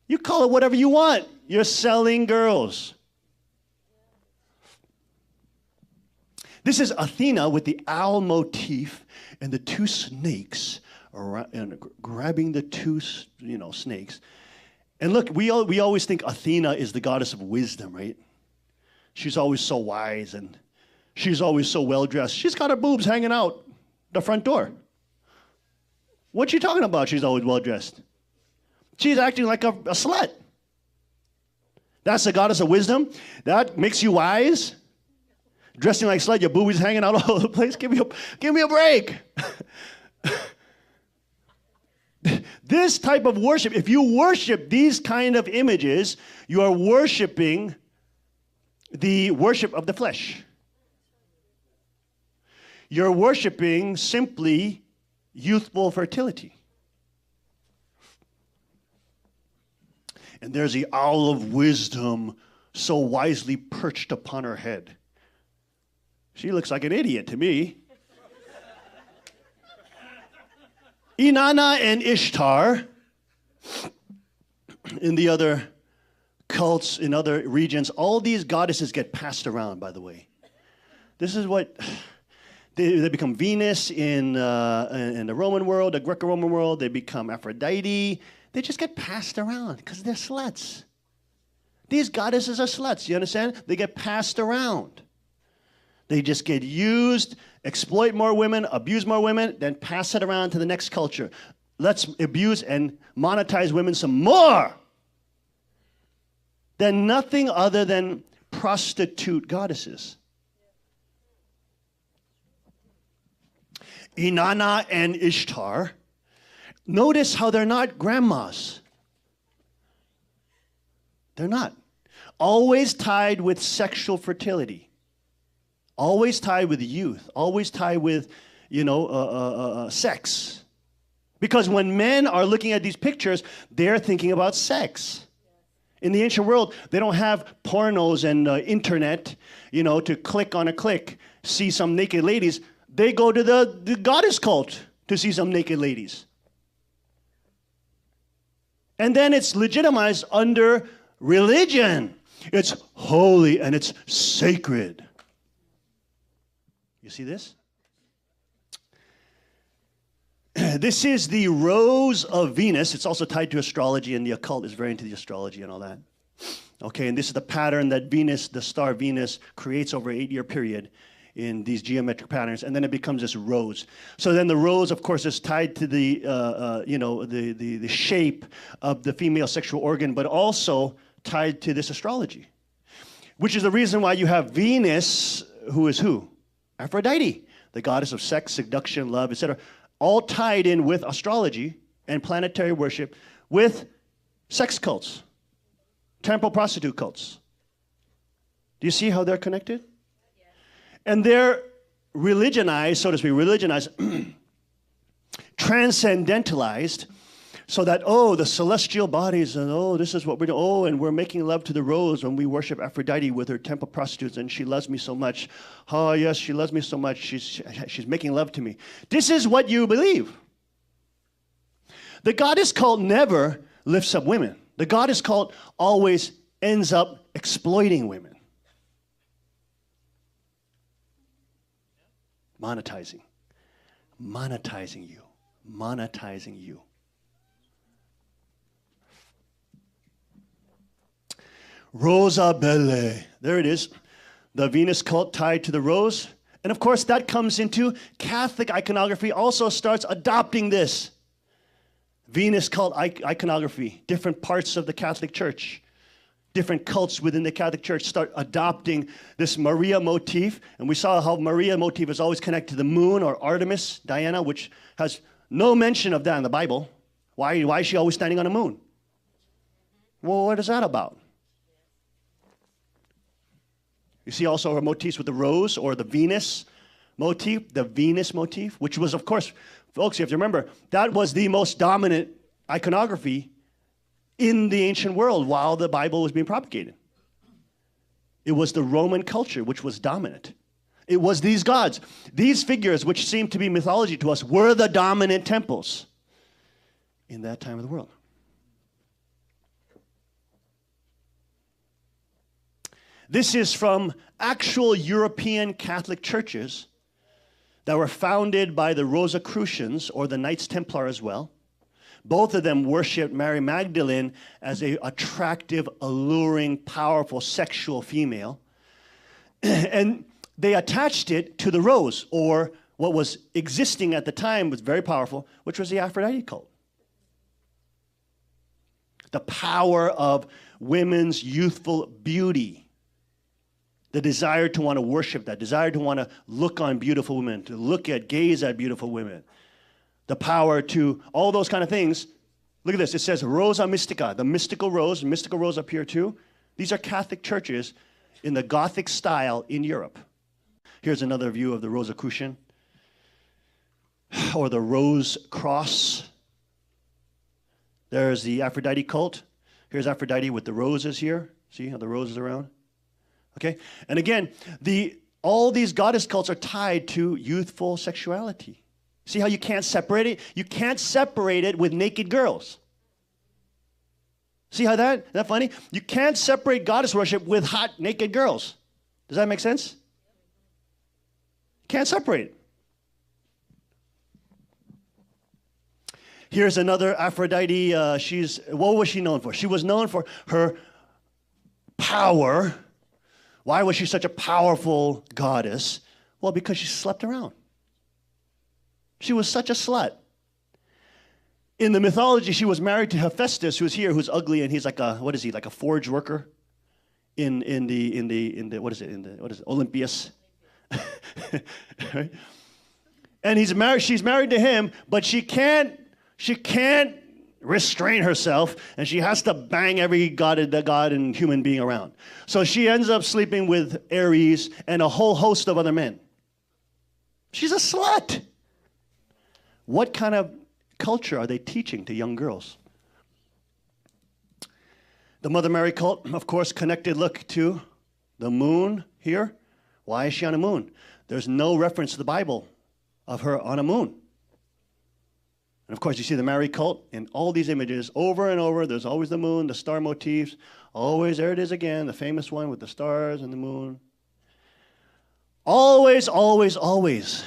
You call it whatever you want. You're selling girls. This is Athena with the owl motif and the 2 snakes around, and grabbing the 2 snakes. And look, we always think Athena is the goddess of wisdom, right? She's always so wise and she's always so well dressed. She's got her boobs hanging out the front door. What you talking about? She's always well dressed. She's acting like a slut. That's the goddess of wisdom. That makes you wise. Dressing like a slut, your boobies hanging out all over the place. Give me a break. This type of worship, if you worship these kind of images, you are worshiping the worship of the flesh. You're worshiping simply youthful fertility. And there's the owl of wisdom so wisely perched upon her head. She looks like an idiot to me. Inanna and Ishtar, in the other cults, in other regions, all these goddesses get passed around, by the way. This is what, they become Venus in the Roman world, the Greco-Roman world. They become Aphrodite. They just get passed around because they're sluts. These goddesses are sluts, you understand? They get passed around. They just get used, exploit more women, abuse more women, then pass it around to the next culture. Let's abuse and monetize women some more. They're nothing other than prostitute goddesses. Inanna and Ishtar, notice how they're not grandmas. They're not. Always tied with sexual fertility. Always tied with youth. Always tied with, sex. Because when men are looking at these pictures, they're thinking about sex. In the ancient world, they don't have pornos and internet, to click on a click, see some naked ladies. They go to the goddess cult to see some naked ladies. And then it's legitimized under religion. It's holy and it's sacred. You see this? This is the rose of Venus. It's also tied to astrology, and the occult is very into the astrology and all that. Okay, and this is the pattern that Venus, the star Venus, creates over an 8-year period in these geometric patterns, and then it becomes this rose. So then the rose, of course, is tied to the the shape of the female sexual organ, but also tied to this astrology, which is the reason why you have Venus, who is who? Aphrodite, the goddess of sex, seduction, love, etc., all tied in with astrology and planetary worship with sex cults, temple prostitute cults. Do you see how they're connected? And they're religionized, so to speak, transcendentalized, so that, the celestial bodies, and this is what we're doing, and we're making love to the rose when we worship Aphrodite with her temple prostitutes, and she loves me so much. Oh, yes, she loves me so much. She's making love to me. This is what you believe. The goddess cult never lifts up women. The goddess cult always ends up exploiting women. Monetizing you. Rosa Belle. There it is. The Venus cult tied to the rose. And of course, that comes into Catholic iconography, also starts adopting this. Venus cult iconography, different parts of the Catholic Church, different cults within the Catholic Church start adopting this Maria motif. And we saw how Maria motif is always connected to the moon or Artemis, Diana, which has no mention of that in the Bible. Why is she always standing on the moon? Well, what is that about? You see also her motifs with the rose or the Venus motif, which was, of course, folks, you have to remember, that was the most dominant iconography in the ancient world while the Bible was being propagated. It was the Roman culture which was dominant. It was these gods. These figures, which seem to be mythology to us, were the dominant temples in that time of the world. This is from actual European Catholic churches that were founded by the Rosicrucians, or the Knights Templar as well. Both of them worshipped Mary Magdalene as an attractive, alluring, powerful, sexual female. And they attached it to the rose, or what was existing at the time was very powerful, which was the Aphrodite cult. The power of women's youthful beauty. The desire to want to worship that, desire to want to look on beautiful women, to gaze at beautiful women. The power to, all those kind of things Look at this. It says Rosa Mystica, the mystical rose up here too. These are Catholic churches in the Gothic style in Europe. Here's another view of the Rosicrucian or the Rose Cross. There's the Aphrodite cult. Here's Aphrodite with the roses here. See how the roses are around? Okay? And again, all these goddess cults are tied to youthful sexuality. See how you can't separate it? You can't separate it with naked girls. See how isn't that funny? You can't separate goddess worship with hot naked girls. Does that make sense? Can't separate it. Here's another Aphrodite. What was she known for? She was known for her power. Why was she such a powerful goddess? Well, because she slept around. She was such a slut. In the mythology, she was married to Hephaestus, who's here, who's ugly, and he's like like a forge worker in Olympias. Right? And she's married to him, but she can't restrain herself, and she has to bang every god and human being around. So she ends up sleeping with Ares and a whole host of other men. She's a slut. What kind of culture are they teaching to young girls? The Mother Mary cult, of course, connected, look, to the moon here. Why is she on a moon? There's no reference to the Bible of her on a moon. And of course, you see the Mary cult in all these images over and over. There's always the moon, the star motifs. Always, there it is again, the famous one with the stars and the moon. Always, always, always.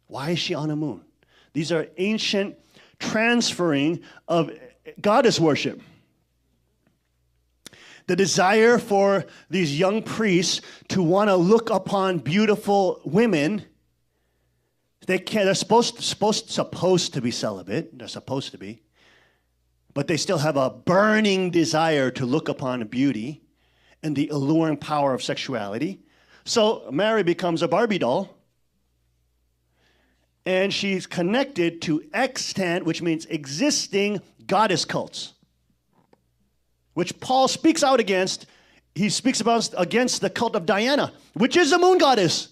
Why is she on a moon? These are ancient transferring of goddess worship. The desire for these young priests to want to look upon beautiful women. They're supposed to be celibate. They're supposed to be. But they still have a burning desire to look upon beauty and the alluring power of sexuality. So Mary becomes a Barbie doll. And she's connected to extant, which means existing goddess cults, which Paul speaks out against. He speaks against the cult of Diana, which is a moon goddess.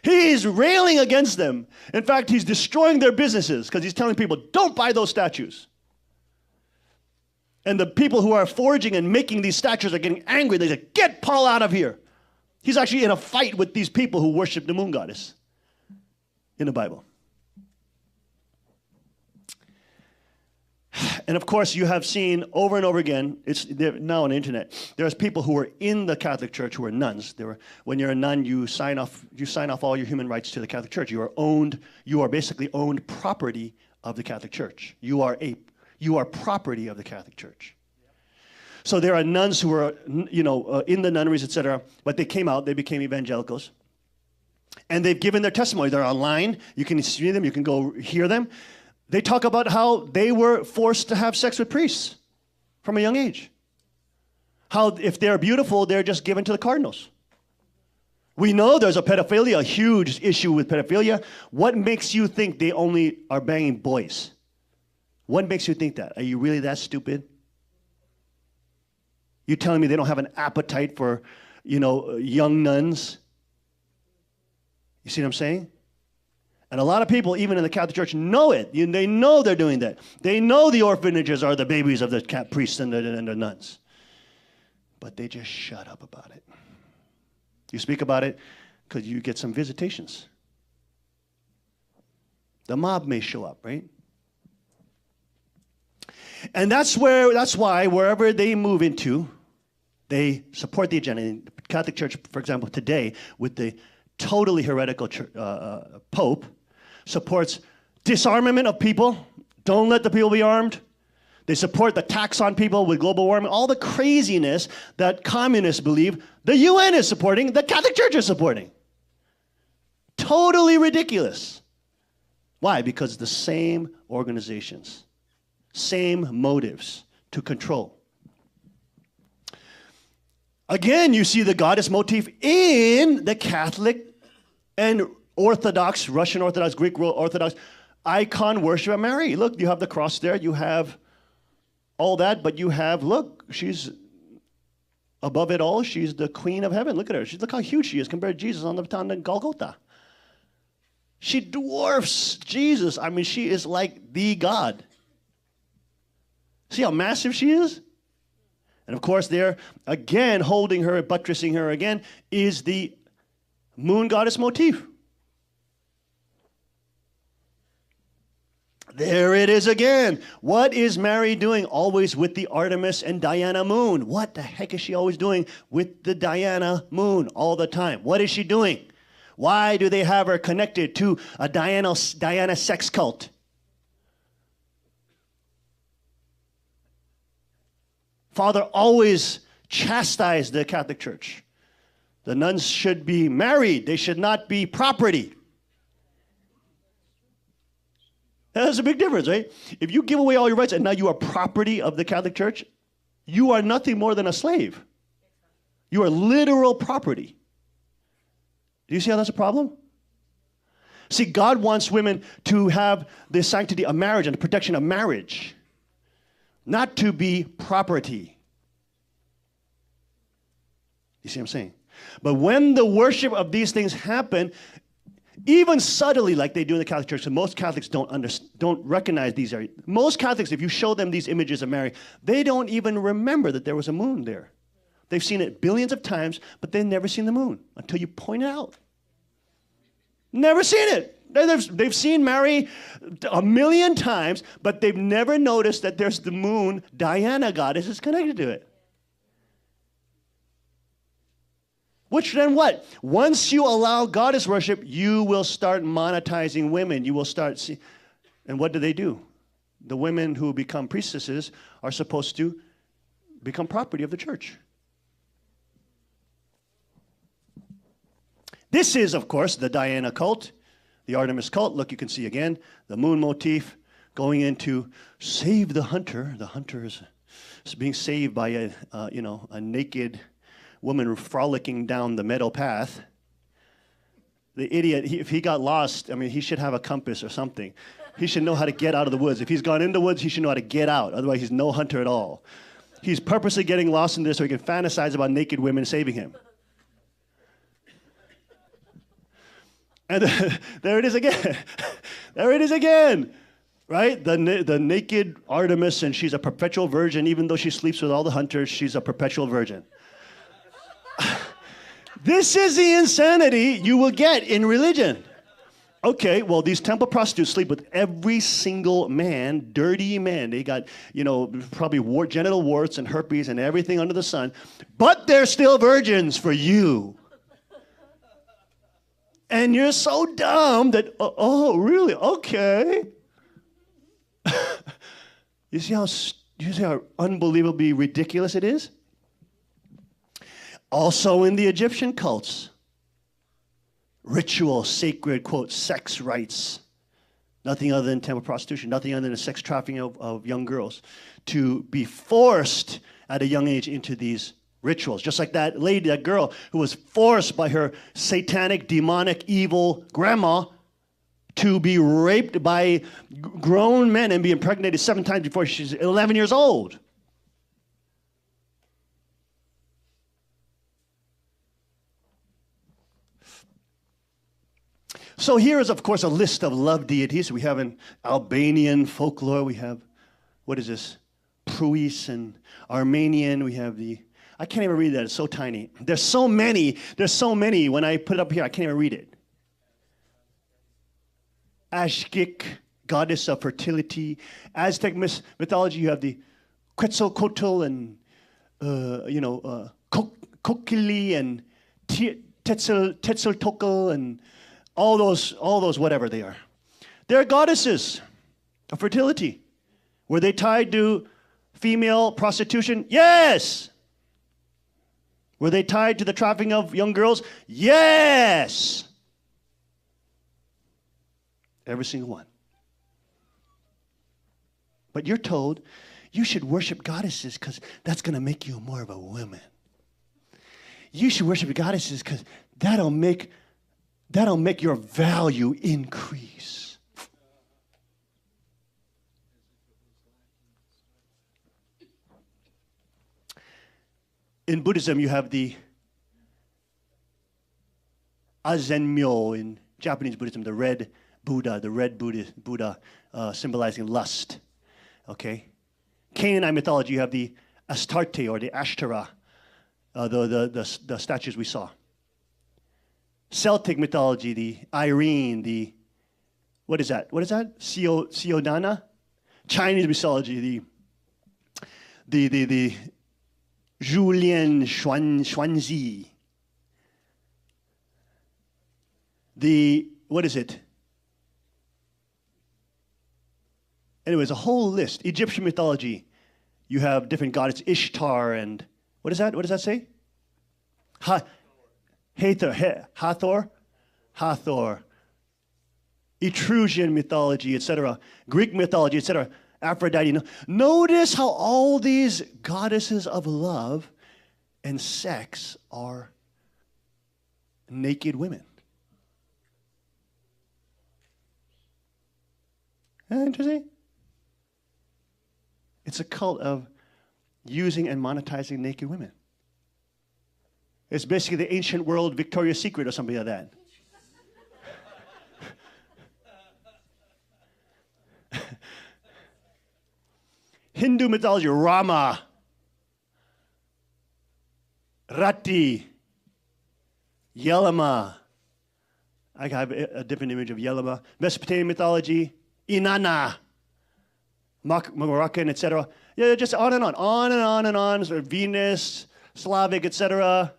He's railing against them. In fact, he's destroying their businesses because he's telling people, don't buy those statues. And the people who are forging and making these statues are getting angry. They say, get Paul out of here. He's actually in a fight with these people who worship the moon goddess in the Bible. And of course, you have seen over and over again, it's now on the internet, there's people who are in the Catholic Church who are nuns. When you're a nun, you sign off all your human rights to the Catholic Church. You are basically owned property of the Catholic Church. You are property of the Catholic Church. So there are nuns who are, in the nunneries, etc., but they came out, they became evangelicals. And they've given their testimony. They're online. You can see them. You can go hear them. They talk about how they were forced to have sex with priests from a young age. How if they're beautiful, they're just given to the cardinals. We know there's a huge issue with pedophilia. What makes you think they only are banging boys? What makes you think that? Are you really that stupid? You telling me they don't have an appetite for, young nuns? You see what I'm saying? And a lot of people, even in the Catholic Church, know it. They know they're doing that. They know the orphanages are the babies of the priests and the nuns. But they just shut up about it. You speak about it because you get some visitations. The mob may show up, right? And that's why wherever they move into, they support the agenda. In the Catholic Church, for example, today, with the totally heretical Pope, supports disarmament of people. Don't let the people be armed. They support the tax on people with global warming. All the craziness that communists believe the UN is supporting, the Catholic Church is supporting. Totally ridiculous. Why? Because the same organizations, same motives to control. Again, you see the goddess motif in the Catholic and Orthodox, Russian Orthodox, Greek Orthodox icon worship of Mary. Look, you have the cross there. You have all that, but you have, look, she's above it all. She's the queen of heaven. Look at her. Look how huge she is compared to Jesus on the Golgotha. She dwarfs Jesus. I mean, she is like the God. See how massive she is? And of course, there, again, holding her, buttressing her again, is the moon goddess motif. There it is again. What is Mary doing? Always with the Artemis and Diana moon. What the heck is she always doing with the Diana moon all the time? What is she doing? Why do they have her connected to a Diana sex cult? Father always chastised the Catholic Church. The nuns should be married. They should not be property. That's a big difference, right? If you give away all your rights and now you are property of the Catholic Church, you are nothing more than a slave. You are literal property. Do you see how that's a problem? See, God wants women to have the sanctity of marriage and the protection of marriage, not to be property. You see what I'm saying? But when the worship of these things happen, even subtly like they do in the Catholic Church, and most Catholics don't recognize these areas. Most Catholics, if you show them these images of Mary, they don't even remember that there was a moon there. They've seen it billions of times, but they've never seen the moon until you point it out. Never seen it. They've seen Mary 1,000,000 times, but they've never noticed that there's the moon, Diana goddess, is connected to it. Which then what? Once you allow goddess worship, you will start monetizing women. You will start and what do? The women who become priestesses are supposed to become property of the church. This is, of course, the Diana cult, the Artemis cult. Look, you can see again the moon motif going into save the hunter. The hunter is being saved by a naked woman frolicking down the meadow path. The idiot, if he got lost, I mean, he should have a compass or something. He should know how to get out of the woods. If he's gone in the woods, he should know how to get out. Otherwise, he's no hunter at all. He's purposely getting lost in this so he can fantasize about naked women saving him. And there it is again. There it is again. Right? The naked Artemis, and she's a perpetual virgin. Even though she sleeps with all the hunters, she's a perpetual virgin. This is the insanity you will get in religion. Okay, well, these temple prostitutes sleep with every single man, dirty man. They got, probably genital warts and herpes and everything under the sun, but they're still virgins for you. And you're so dumb that, oh, really? Okay. You see how unbelievably ridiculous it is? Also in the Egyptian cults, ritual, sacred, quote, sex rites, nothing other than temple prostitution, nothing other than the sex trafficking of young girls, to be forced at a young age into these rituals. Just like that lady, that girl who was forced by her satanic, demonic, evil grandma to be raped by grown men and be impregnated 7 times before she's 11 years old. So here is, of course, a list of love deities. We have in Albanian folklore, we have, what is this? Pruis, and Armenian, we have I can't even read that, it's so tiny. There's so many, when I put it up here, I can't even read it. Ashkik, goddess of fertility. Aztec mythology, you have the Quetzalcoatl and, Kokili and Tetzaltocatl and all those whatever they are. They're goddesses of fertility. Were they tied to female prostitution? Yes. Were they tied to the trafficking of young girls? Yes. Every single one. But you're told you should worship goddesses because that's going to make you more of a woman. You should worship goddesses because that'll make your value increase. in Buddhism, you have the Azenmyo in Japanese Buddhism, the red Buddha symbolizing lust. Okay? Canaanite mythology, you have the Astarte or the Ashtara, the statues we saw. Celtic mythology, the Irene, the what is that? Siodana? Chinese mythology, the Julian Xuanzi. What is it? Anyways, a whole list. Egyptian mythology, you have different goddesses, Ishtar and, what is that? What does that say? Hathor. Etruscan mythology, etc. Greek mythology, etc. Aphrodite. Notice how all these goddesses of love and sex are naked women. Interesting? It's a cult of using and monetizing naked women. It's basically the ancient world Victoria's Secret or something like that. Hindu mythology, Rama, Rati, Yelama. I have a different image of Yelama. Mesopotamian mythology, Inanna, Moroccan, etc. Yeah, just on and on. Sort of Venus, Slavic, etc.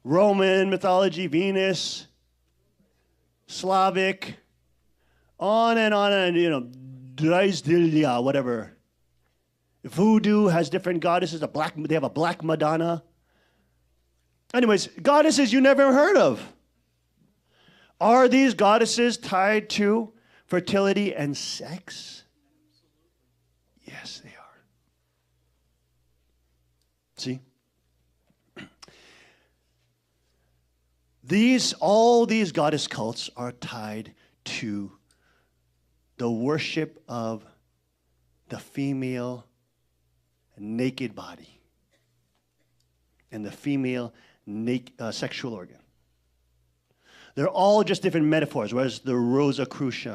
Roman mythology, Venus, Slavic, on and Dryzdilia, whatever. Voodoo has different goddesses. They have a black Madonna. Anyways, goddesses you never heard of. Are these goddesses tied to fertility and sex? Yes, they are. See? All these goddess cults are tied to the worship of the female naked body and the female sexual organ. They're all just different metaphors, whereas the Rosicrucian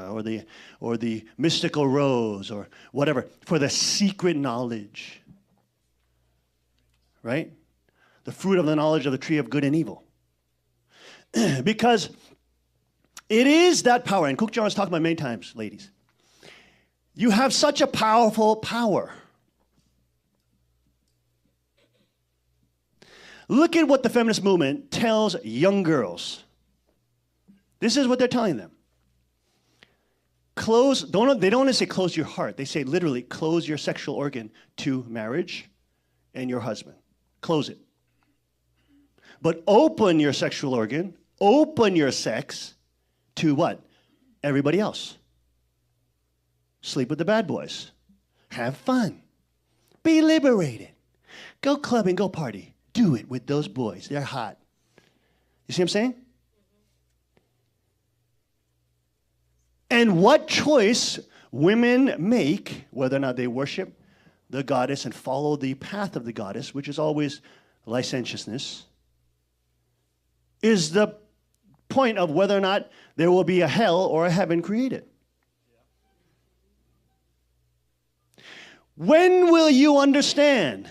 or the mystical rose or whatever, for the secret knowledge, right? The fruit of the knowledge of the tree of good and evil. Because it is that power, and Cook John has talked about many times, ladies. You have such a powerful power. Look at what the feminist movement tells young girls. This is what they're telling them. They don't say close your heart. They say literally close your sexual organ to marriage and your husband. Close it. But open your sexual organ, open your sex to what? Everybody else. Sleep with the bad boys. Have fun. Be liberated. Go clubbing, go party. Do it with those boys. They're hot. You see what I'm saying? And what choice women make, whether or not they worship the goddess and follow the path of the goddess, which is always licentiousness, is the point of whether or not there will be a hell or a heaven created. When will you understand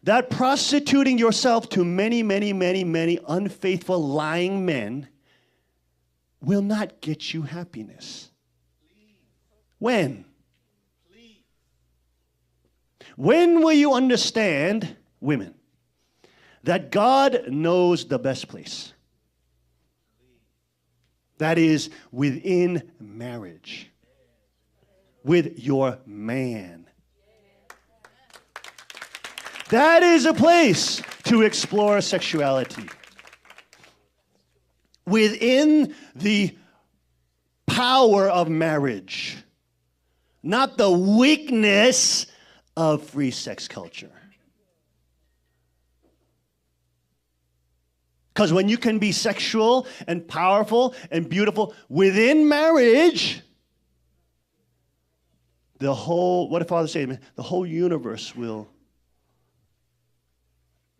that prostituting yourself to many, many, many, many unfaithful, lying men will not get you happiness? When? When will you understand, women, that God knows the best place? That is within marriage, with your man. That is a place to explore sexuality. Within the power of marriage, not the weakness of free sex culture. Because when you can be sexual and powerful and beautiful within marriage, the whole, what did Father say? The whole universe will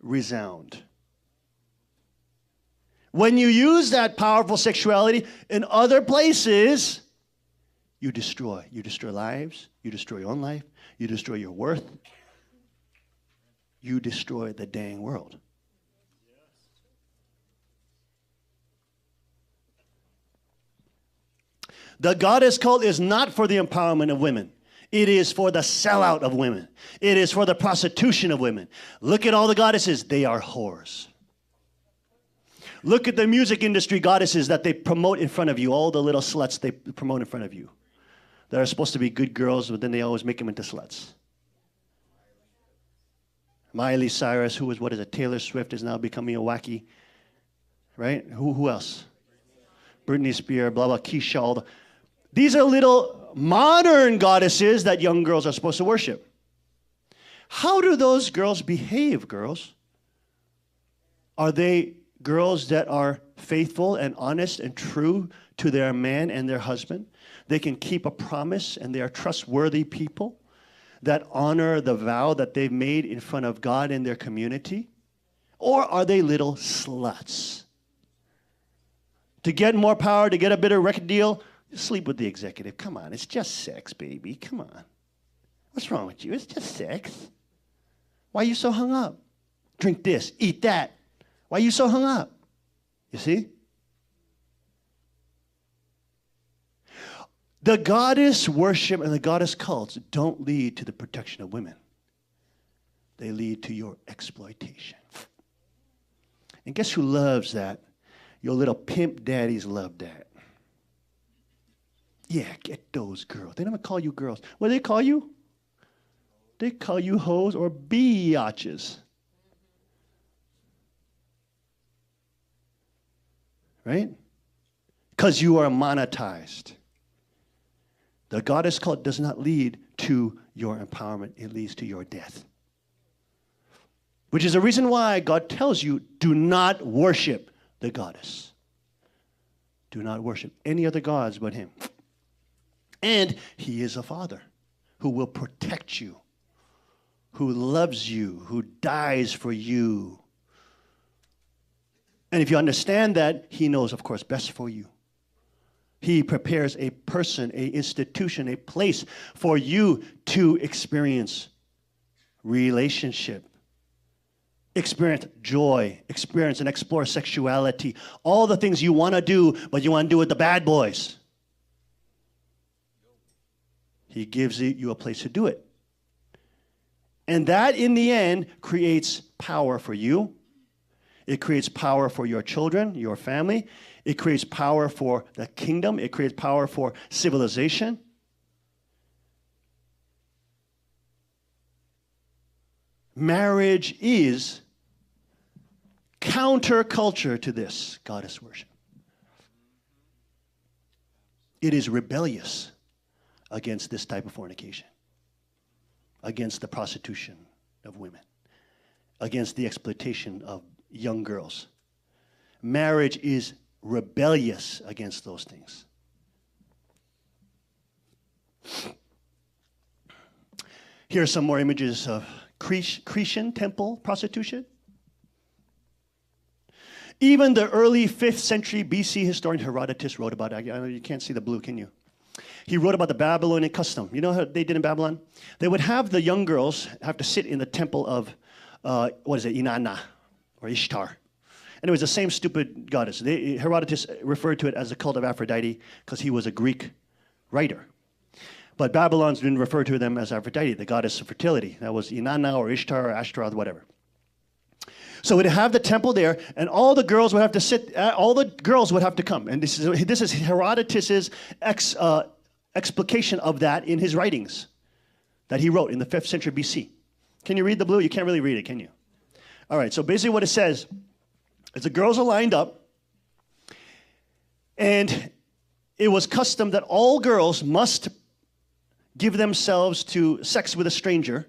resound. When you use that powerful sexuality in other places, you destroy. You destroy lives. You destroy your own life. You destroy your worth. You destroy the dang world. The goddess cult is not for the empowerment of women. It is for the sellout of women. It is for the prostitution of women. Look at all the goddesses. They are whores. Look at the music industry goddesses that they promote in front of you. All the little sluts they promote in front of you. That are supposed to be good girls, but then they always make them into sluts. Miley Cyrus, what is it? Taylor Swift is now becoming a wacky, right? Who else? Britney Spears, blah, blah, Keisha. These are little modern goddesses that young girls are supposed to worship. How do those girls behave, girls? Are they girls that are faithful and honest and true to their man and their husband? They can keep a promise and they are trustworthy people that honor the vow that they've made in front of God and their community? Or are they little sluts? To get more power, to get a better record deal, sleep with the executive. Come on, it's just sex, baby. Come on. What's wrong with you? It's just sex. Why are you so hung up? Drink this, eat that. Why are you so hung up? You see? The goddess worship and the goddess cults don't lead to the protection of women. They lead to your exploitation. And guess who loves that? Your little pimp daddies love that. Yeah, get those girls. They never call you girls. What do they call you? They call you hoes or biatches. Right? Because you are monetized. The goddess cult does not lead to your empowerment. It leads to your death. Which is the reason why God tells you, do not worship the goddess. Do not worship any other gods but him. And he is a father who will protect you, who loves you, who dies for you. And if you understand that, he knows, of course, best for you. He prepares a person, a institution, a place for you to experience relationship, experience joy, experience and explore sexuality, all the things you want to do, but you want to do with the bad boys. He gives you a place to do it. And that, in the end, creates power for you. It creates power for your children, your family. It creates power for the kingdom. It creates power for civilization. Marriage is counterculture to this goddess worship. It is rebellious against this type of fornication, against the prostitution of women, against the exploitation of young girls. Marriage is rebellious against those things. Here are some more images of Cretan temple prostitution. Even the early 5th century BC historian Herodotus wrote about it. You can't see the blue, can you? He wrote about the Babylonian custom. You know how they did in Babylon? They would have the young girls have to sit in the temple of, Inanna or Ishtar. And it was the same stupid goddess. Herodotus referred to it as the cult of Aphrodite because he was a Greek writer. But Babylons didn't refer to them as Aphrodite, the goddess of fertility. That was Inanna or Ishtar or Ashtaroth, whatever. So we'd have the temple there, and all the girls would have to sit. All the girls would have to come, and this is Herodotus's explication of that in his writings that he wrote in the 5th century BC. Can you read the blue? You can't really read it, can you? All right. So basically, what it says is the girls are lined up, and it was custom that all girls must give themselves to sex with a stranger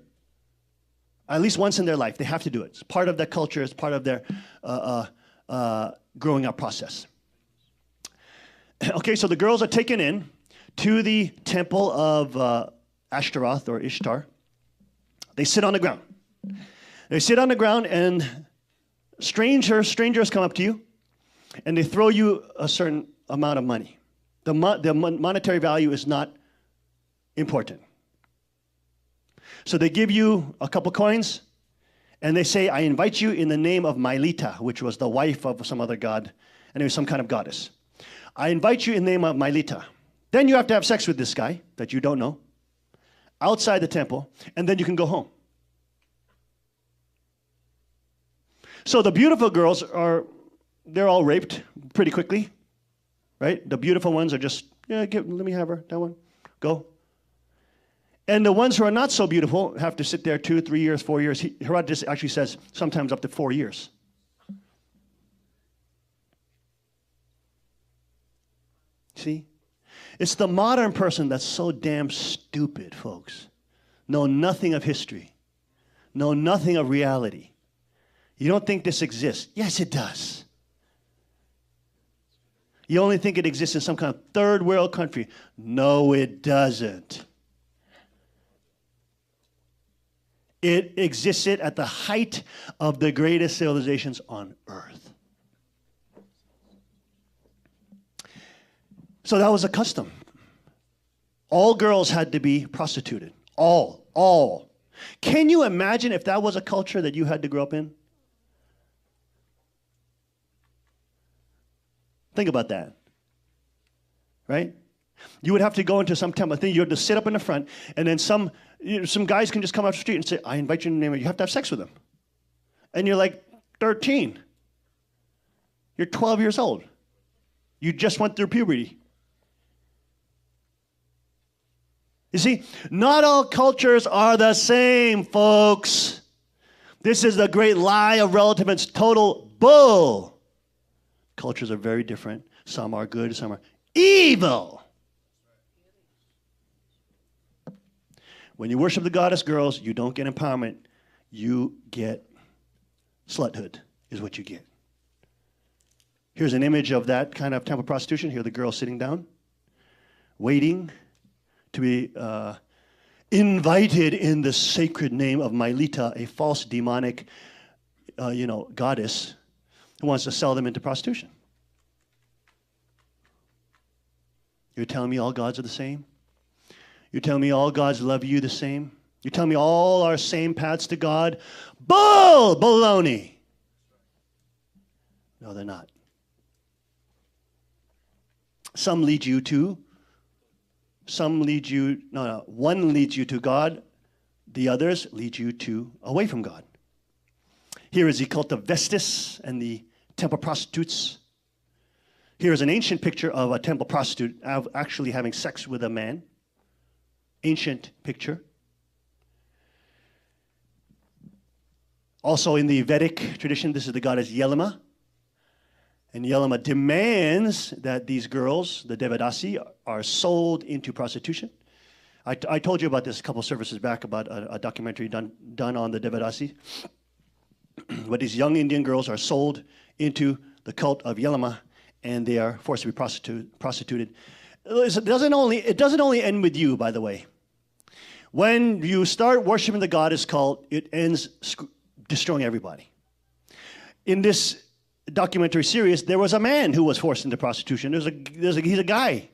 at least once in their life. They have to do it. It's part of their culture. It's part of their growing up process. Okay, so the girls are taken in to the temple of Ashtaroth or Ishtar. They sit on the ground. They sit on the ground, and strangers come up to you, and they throw you a certain amount of money. The monetary value is not important. So they give you a couple coins, and they say, I invite you in the name of Mylita, which was the wife of some other god, and it was some kind of goddess. I invite you in the name of Mylita. Then you have to have sex with this guy that you don't know, outside the temple, and then you can go home. So the beautiful girls they're all raped pretty quickly, right? The beautiful ones are just, let me have her, that one, go. And the ones who are not so beautiful have to sit there 2, 3 years, 4 years. Herodotus actually says sometimes up to 4 years. See? It's the modern person that's so damn stupid, folks. Know nothing of history. Know nothing of reality. You don't think this exists. Yes, it does. You only think it exists in some kind of third world country. No, it doesn't. It existed at the height of the greatest civilizations on earth. So that was a custom. All girls had to be prostituted. All. Can you imagine if that was a culture that you had to grow up in? Think about that. Right? You would have to go into some temple thing. You have to sit up in the front, and then some guys can just come off the street and say, I invite you in the name of, you have to have sex with them. And you're like 13. You're 12 years old. You just went through puberty. You see, not all cultures are the same, folks. This is the great lie of relativism. Total bull. Cultures are very different. Some are good, some are evil. When you worship the goddess girls, you don't get empowerment. You get sluthood is what you get. Here's an image of that kind of temple prostitution. Here the girl sitting down, waiting to be invited in the sacred name of Mylita, a false demonic goddess who wants to sell them into prostitution. You're telling me all gods are the same? You're telling me all gods love you the same? You're telling me all are same paths to God? Bull! Baloney! No, they're not. One leads you to God. The others lead you away from God. Here is the cult of Vestas and the temple prostitutes. Here is an ancient picture of a temple prostitute actually having sex with a man. Ancient picture. Also in the Vedic tradition, this is the goddess Yelima. And Yelima demands that these girls, the Devadasi, are sold into prostitution. I told you about this a couple services back about a documentary done on the Devadasi. But these young Indian girls are sold into the cult of Yelima, and they are forced to be prostituted. It doesn't only end with you, by the way. When you start worshiping the goddess cult, it ends destroying everybody. In this documentary series, there was a man who was forced into prostitution. He's a guy.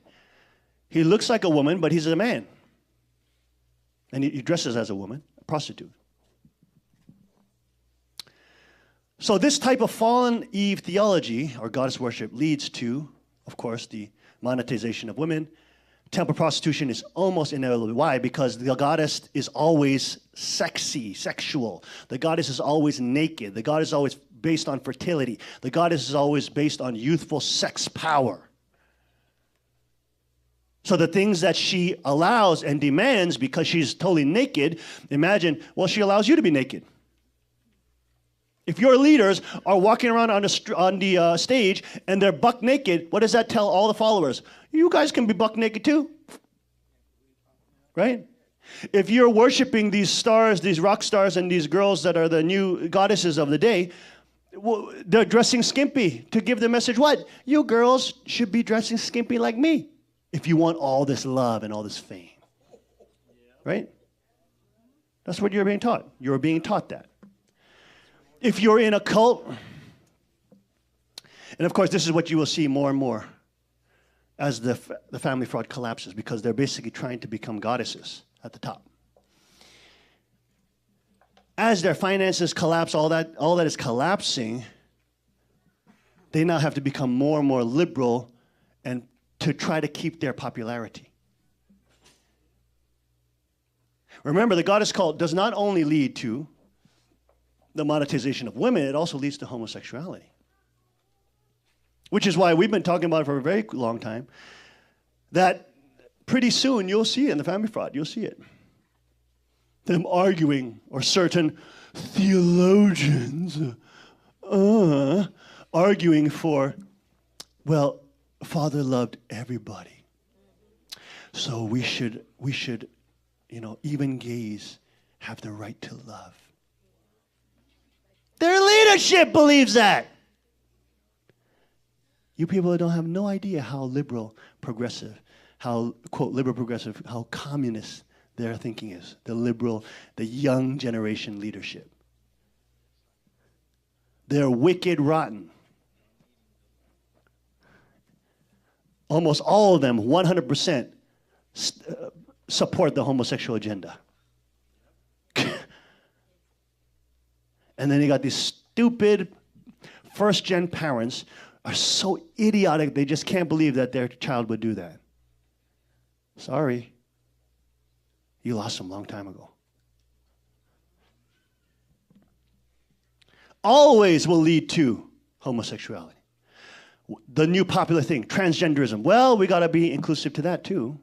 He looks like a woman, but he's a man. And he dresses as a woman, a prostitute. So this type of fallen Eve theology, or goddess worship, leads to, of course, the monetization of women. Temple prostitution is almost inevitable. Why? Because the goddess is always sexy, sexual. The goddess is always naked. The goddess is always based on fertility. The goddess is always based on youthful sex power. So the things that she allows and demands because she's totally naked, imagine, well, she allows you to be naked. If your leaders are walking around on the stage and they're buck naked, what does that tell all the followers? You guys can be buck naked too. Right? If you're worshiping these stars, these rock stars, and these girls that are the new goddesses of the day, well, they're dressing skimpy to give the message what? You girls should be dressing skimpy like me if you want all this love and all this fame. Right? That's what you're being taught. You're being taught that. If you're in a cult, and of course this is what you will see more and more as the family fraud collapses, because they're basically trying to become goddesses at the top. As their finances collapse, all that is collapsing, they now have to become more and more liberal and to try to keep their popularity. Remember, the goddess cult does not only lead to the monetization of women, it also leads to homosexuality. Which is why we've been talking about it for a very long time, that pretty soon you'll see it in the family fraud, you'll see it. Them arguing, or certain theologians arguing for, well, Father loved everybody, so we should, even gays have the right to love. Their leadership believes that. You people don't have no idea how liberal, progressive, how, quote, liberal, progressive, how communist their thinking is. The liberal, the young generation leadership. They're wicked rotten. Almost all of them, 100%, support the homosexual agenda. And then you got these stupid first-gen parents are so idiotic, they just can't believe that their child would do that. Sorry. You lost them a long time ago. Always will lead to homosexuality. The new popular thing, transgenderism. Well, we got to be inclusive to that too.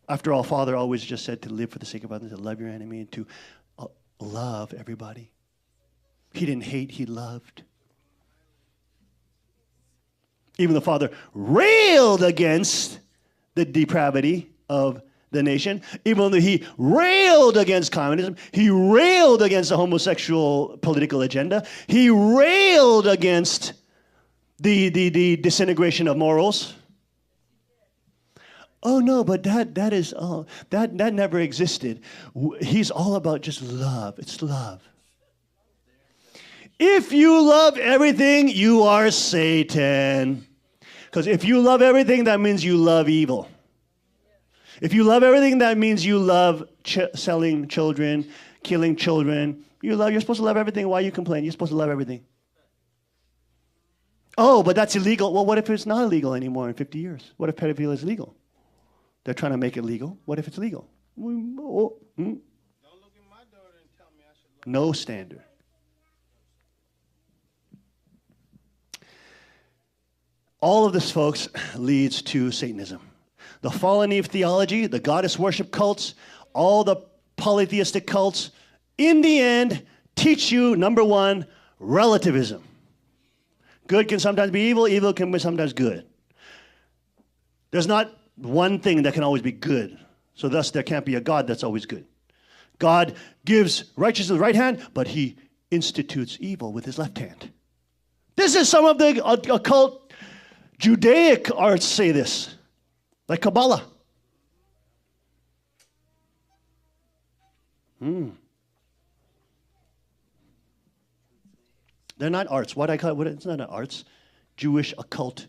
After all, Father always just said to live for the sake of others, to love your enemy, and to love everybody. He didn't hate, he loved. Even the Father railed against the depravity of the nation. Even though he railed against communism, he railed against the homosexual political agenda, he railed against the disintegration of morals. Oh no, but that is that never existed. He's all about just love. It's love. If you love everything, you are Satan. Because if you love everything, that means you love evil. If you love everything, that means you love selling children, killing children. You're supposed to love everything. Why are you complaining? You're supposed to love everything. Oh, but that's illegal. Well, what if it's not illegal anymore in 50 years? What if pedophilia is legal? They're trying to make it legal. What if it's legal? Don't look at my daughter and tell me I should love. No standard. All of this, folks, leads to Satanism. The fallen Eve theology, the goddess worship cults, all the polytheistic cults, in the end, teach you, number one, relativism. Good can sometimes be evil, evil can be sometimes good. There's not one thing that can always be good. So thus, there can't be a God that's always good. God gives righteousness with the right hand, but he institutes evil with his left hand. This is some of the occult Judaic arts say this, like Kabbalah. They're not arts. What I call it, it's not an arts. Jewish occult.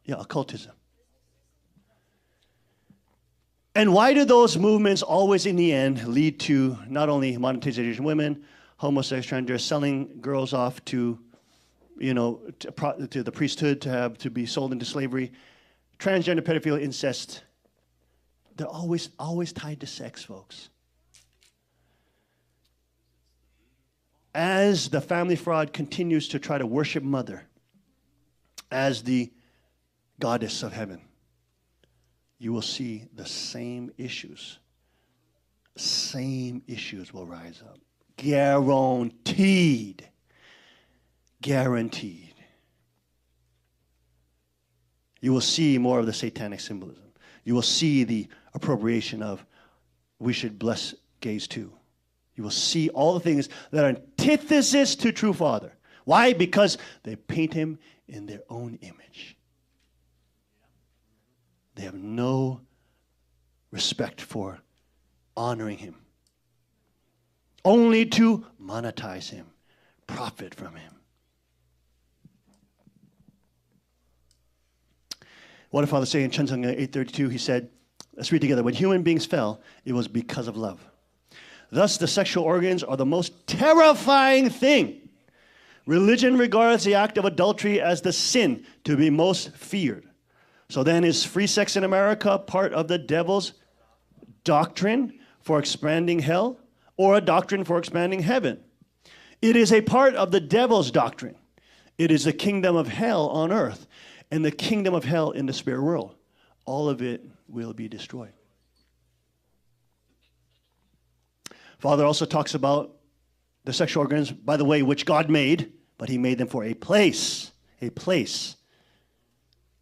Yeah, occultism. And why do those movements always in the end lead to not only monetization of women, homosexual transgender, selling girls off to, to the priesthood to be sold into slavery, transgender, pedophilia, incest? They're always tied to sex, folks. As the family fraud continues to try to worship Mother as the goddess of heaven, you will see the same issues. Same issues will rise up. Guaranteed. Guaranteed. You will see more of the satanic symbolism. You will see the appropriation of we should bless gays too. You will see all the things that are antithesis to true Father. Why? Because they paint him in their own image. They have no respect for honoring him. only to monetize him, profit from him. What did Father say in Chunseong 8:32? He said, let's read together. When human beings fell, it was because of love. Thus, the sexual organs are the most terrifying thing. Religion regards the act of adultery as the sin to be most feared. So then, is free sex in America part of the devil's doctrine for expanding hell or a doctrine for expanding heaven? It is a part of the devil's doctrine. It is the kingdom of hell on earth and the kingdom of hell in the spirit world. All of it will be destroyed. Father also talks about the sexual organs, by the way, which God made, but he made them for a place. A place.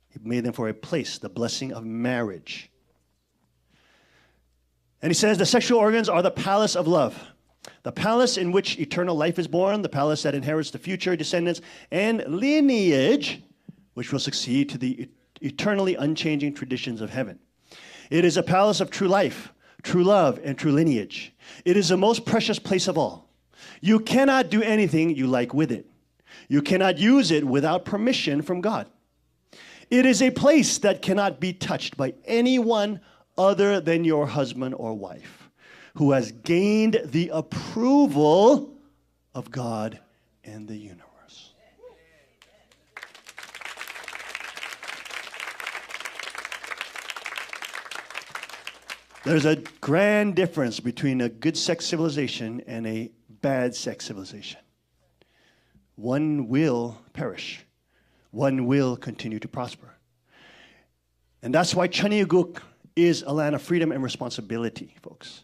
He made them for a place, the blessing of marriage. And he says the sexual organs are the palace of love. The palace in which eternal life is born, the palace that inherits the future descendants and lineage, which will succeed to the eternally unchanging traditions of heaven. It is a palace of true life, true love, and true lineage. It is the most precious place of all. You cannot do anything you like with it. You cannot use it without permission from God. It is a place that cannot be touched by anyone other than your husband or wife, who has gained the approval of God and the universe. There's a grand difference between a good sex civilization and a bad sex civilization. One will perish. One will continue to prosper. And that's why Cheongguk is a land of freedom and responsibility, folks.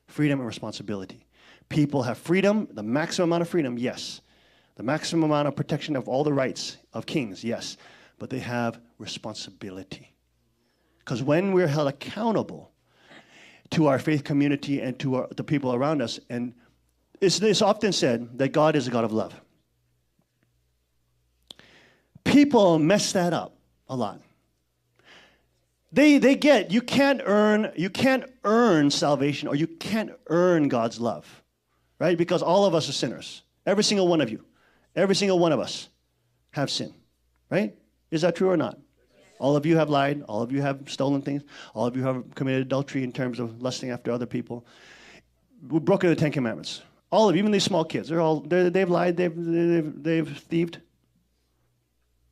Freedom and responsibility. People have freedom, the maximum amount of freedom, yes. The maximum amount of protection of all the rights of kings, yes. But they have responsibility. Because when we're held accountable to our faith community and to the people around us, and it's often said that God is a God of love. People mess that up a lot. They get you can't earn salvation, or you can't earn God's love, right? Because all of us are sinners. Every single one of you, every single one of us have sin, right? Is that true or not? All of you have lied. All of you have stolen things. All of you have committed adultery in terms of lusting after other people. We've broken the 10 Commandments. All of you, even these small kids, they've lied. They've thieved.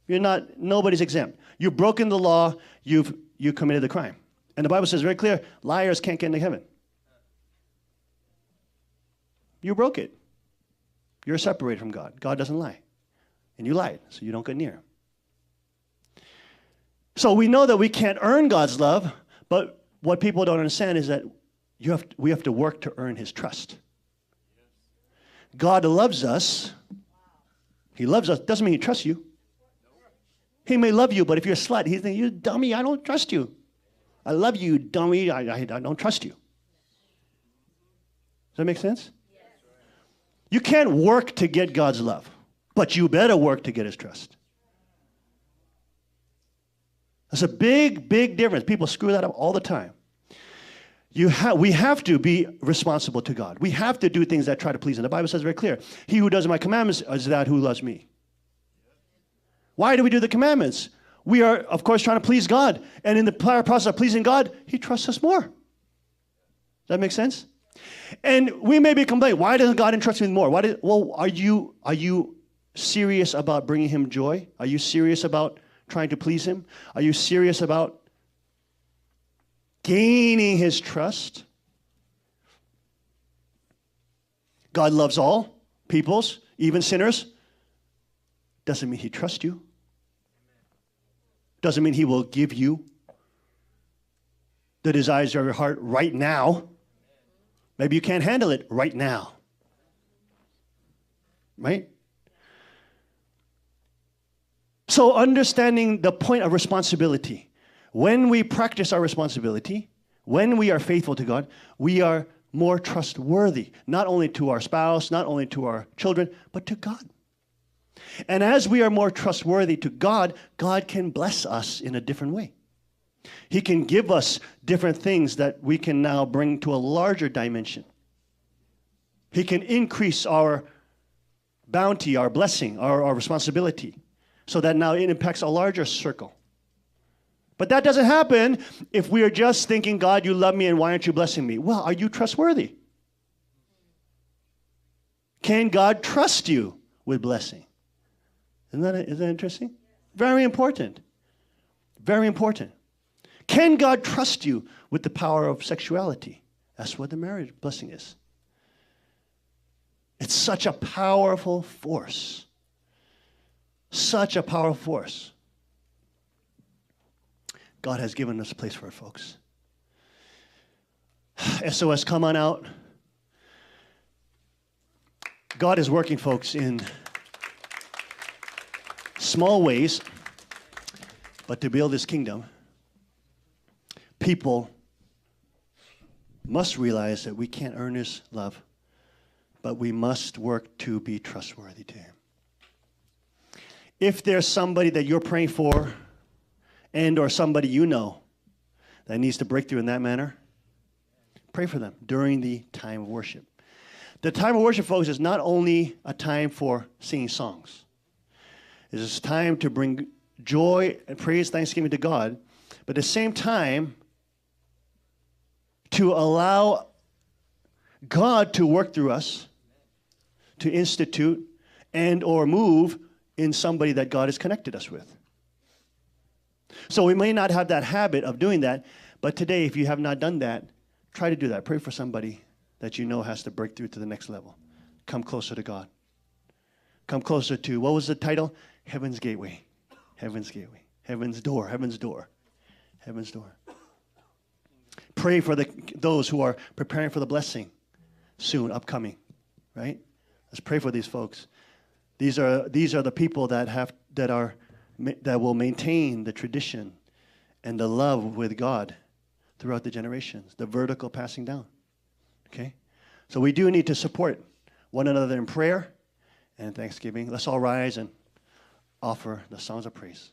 Nobody's exempt. You've broken the law. You committed the crime. And the Bible says very clear, liars can't get into heaven. You broke it. You're separated from God. God doesn't lie. And you lied, so you don't get near him. So we know that we can't earn God's love, but what people don't understand is that we have to work to earn his trust. God loves us. He loves us. Doesn't mean he trusts you. He may love you, but if you're a slut, he's thinking, you dummy, I don't trust you. I love you, dummy, I don't trust you. Does that make sense? You can't work to get God's love, but you better work to get his trust. That's a big, big difference. People screw that up all the time. We have to be responsible to God. We have to do things that try to please him. The Bible says very clear, he who does my commandments is that who loves me. Why do we do the commandments? We are, of course, trying to please God. And in the process of pleasing God, he trusts us more. Does that make sense? And we may be complaining, why doesn't God entrust me more? Are you serious about bringing him joy? Are you serious about trying to please him? Are you serious about gaining his trust? God loves all peoples, even sinners. Doesn't mean he trusts you. Doesn't mean he will give you the desires of your heart right now. Maybe you can't handle it right now. Right? So understanding the point of responsibility. When we practice our responsibility, when we are faithful to God, we are more trustworthy, not only to our spouse, not only to our children, but to God. And as we are more trustworthy to God, God can bless us in a different way. He can give us different things that we can now bring to a larger dimension. He can increase our bounty, our blessing, our responsibility, so that now it impacts a larger circle. But that doesn't happen if we are just thinking, God, you love me, and why aren't you blessing me? Well, are you trustworthy? Can God trust you with blessing? Isn't that interesting? Very important. Very important. Can God trust you with the power of sexuality? That's what the marriage blessing is. It's such a powerful force. Such a powerful force. God has given us a place for it, folks. SOS, come on out. God is working, folks, in small ways, but to build His kingdom, people must realize that we can't earn His love, but we must work to be trustworthy to Him. If there's somebody that you're praying for, and or somebody you know that needs to break through in that manner, pray for them during the time of worship. The time of worship, folks, is not only a time for singing songs. It's a time to bring joy and praise, thanksgiving to God, but at the same time, to allow God to work through us, to institute and or move in somebody that God has connected us with. So we may not have that habit of doing that, but today, if you have not done that, try to do that. Pray for somebody that you know has to break through to the next level. Come closer to God. Come closer to, what was the title? Heaven's Gateway. Heaven's Gateway. Heaven's Door. Heaven's Door. Heaven's Door. Pray for those who are preparing for the blessing soon, upcoming, right? Let's pray for these folks. These are the people that will maintain the tradition and the love with God throughout the generations, the vertical passing down. Okay? So we do need to support one another in prayer and thanksgiving. Let's all rise and offer the songs of praise.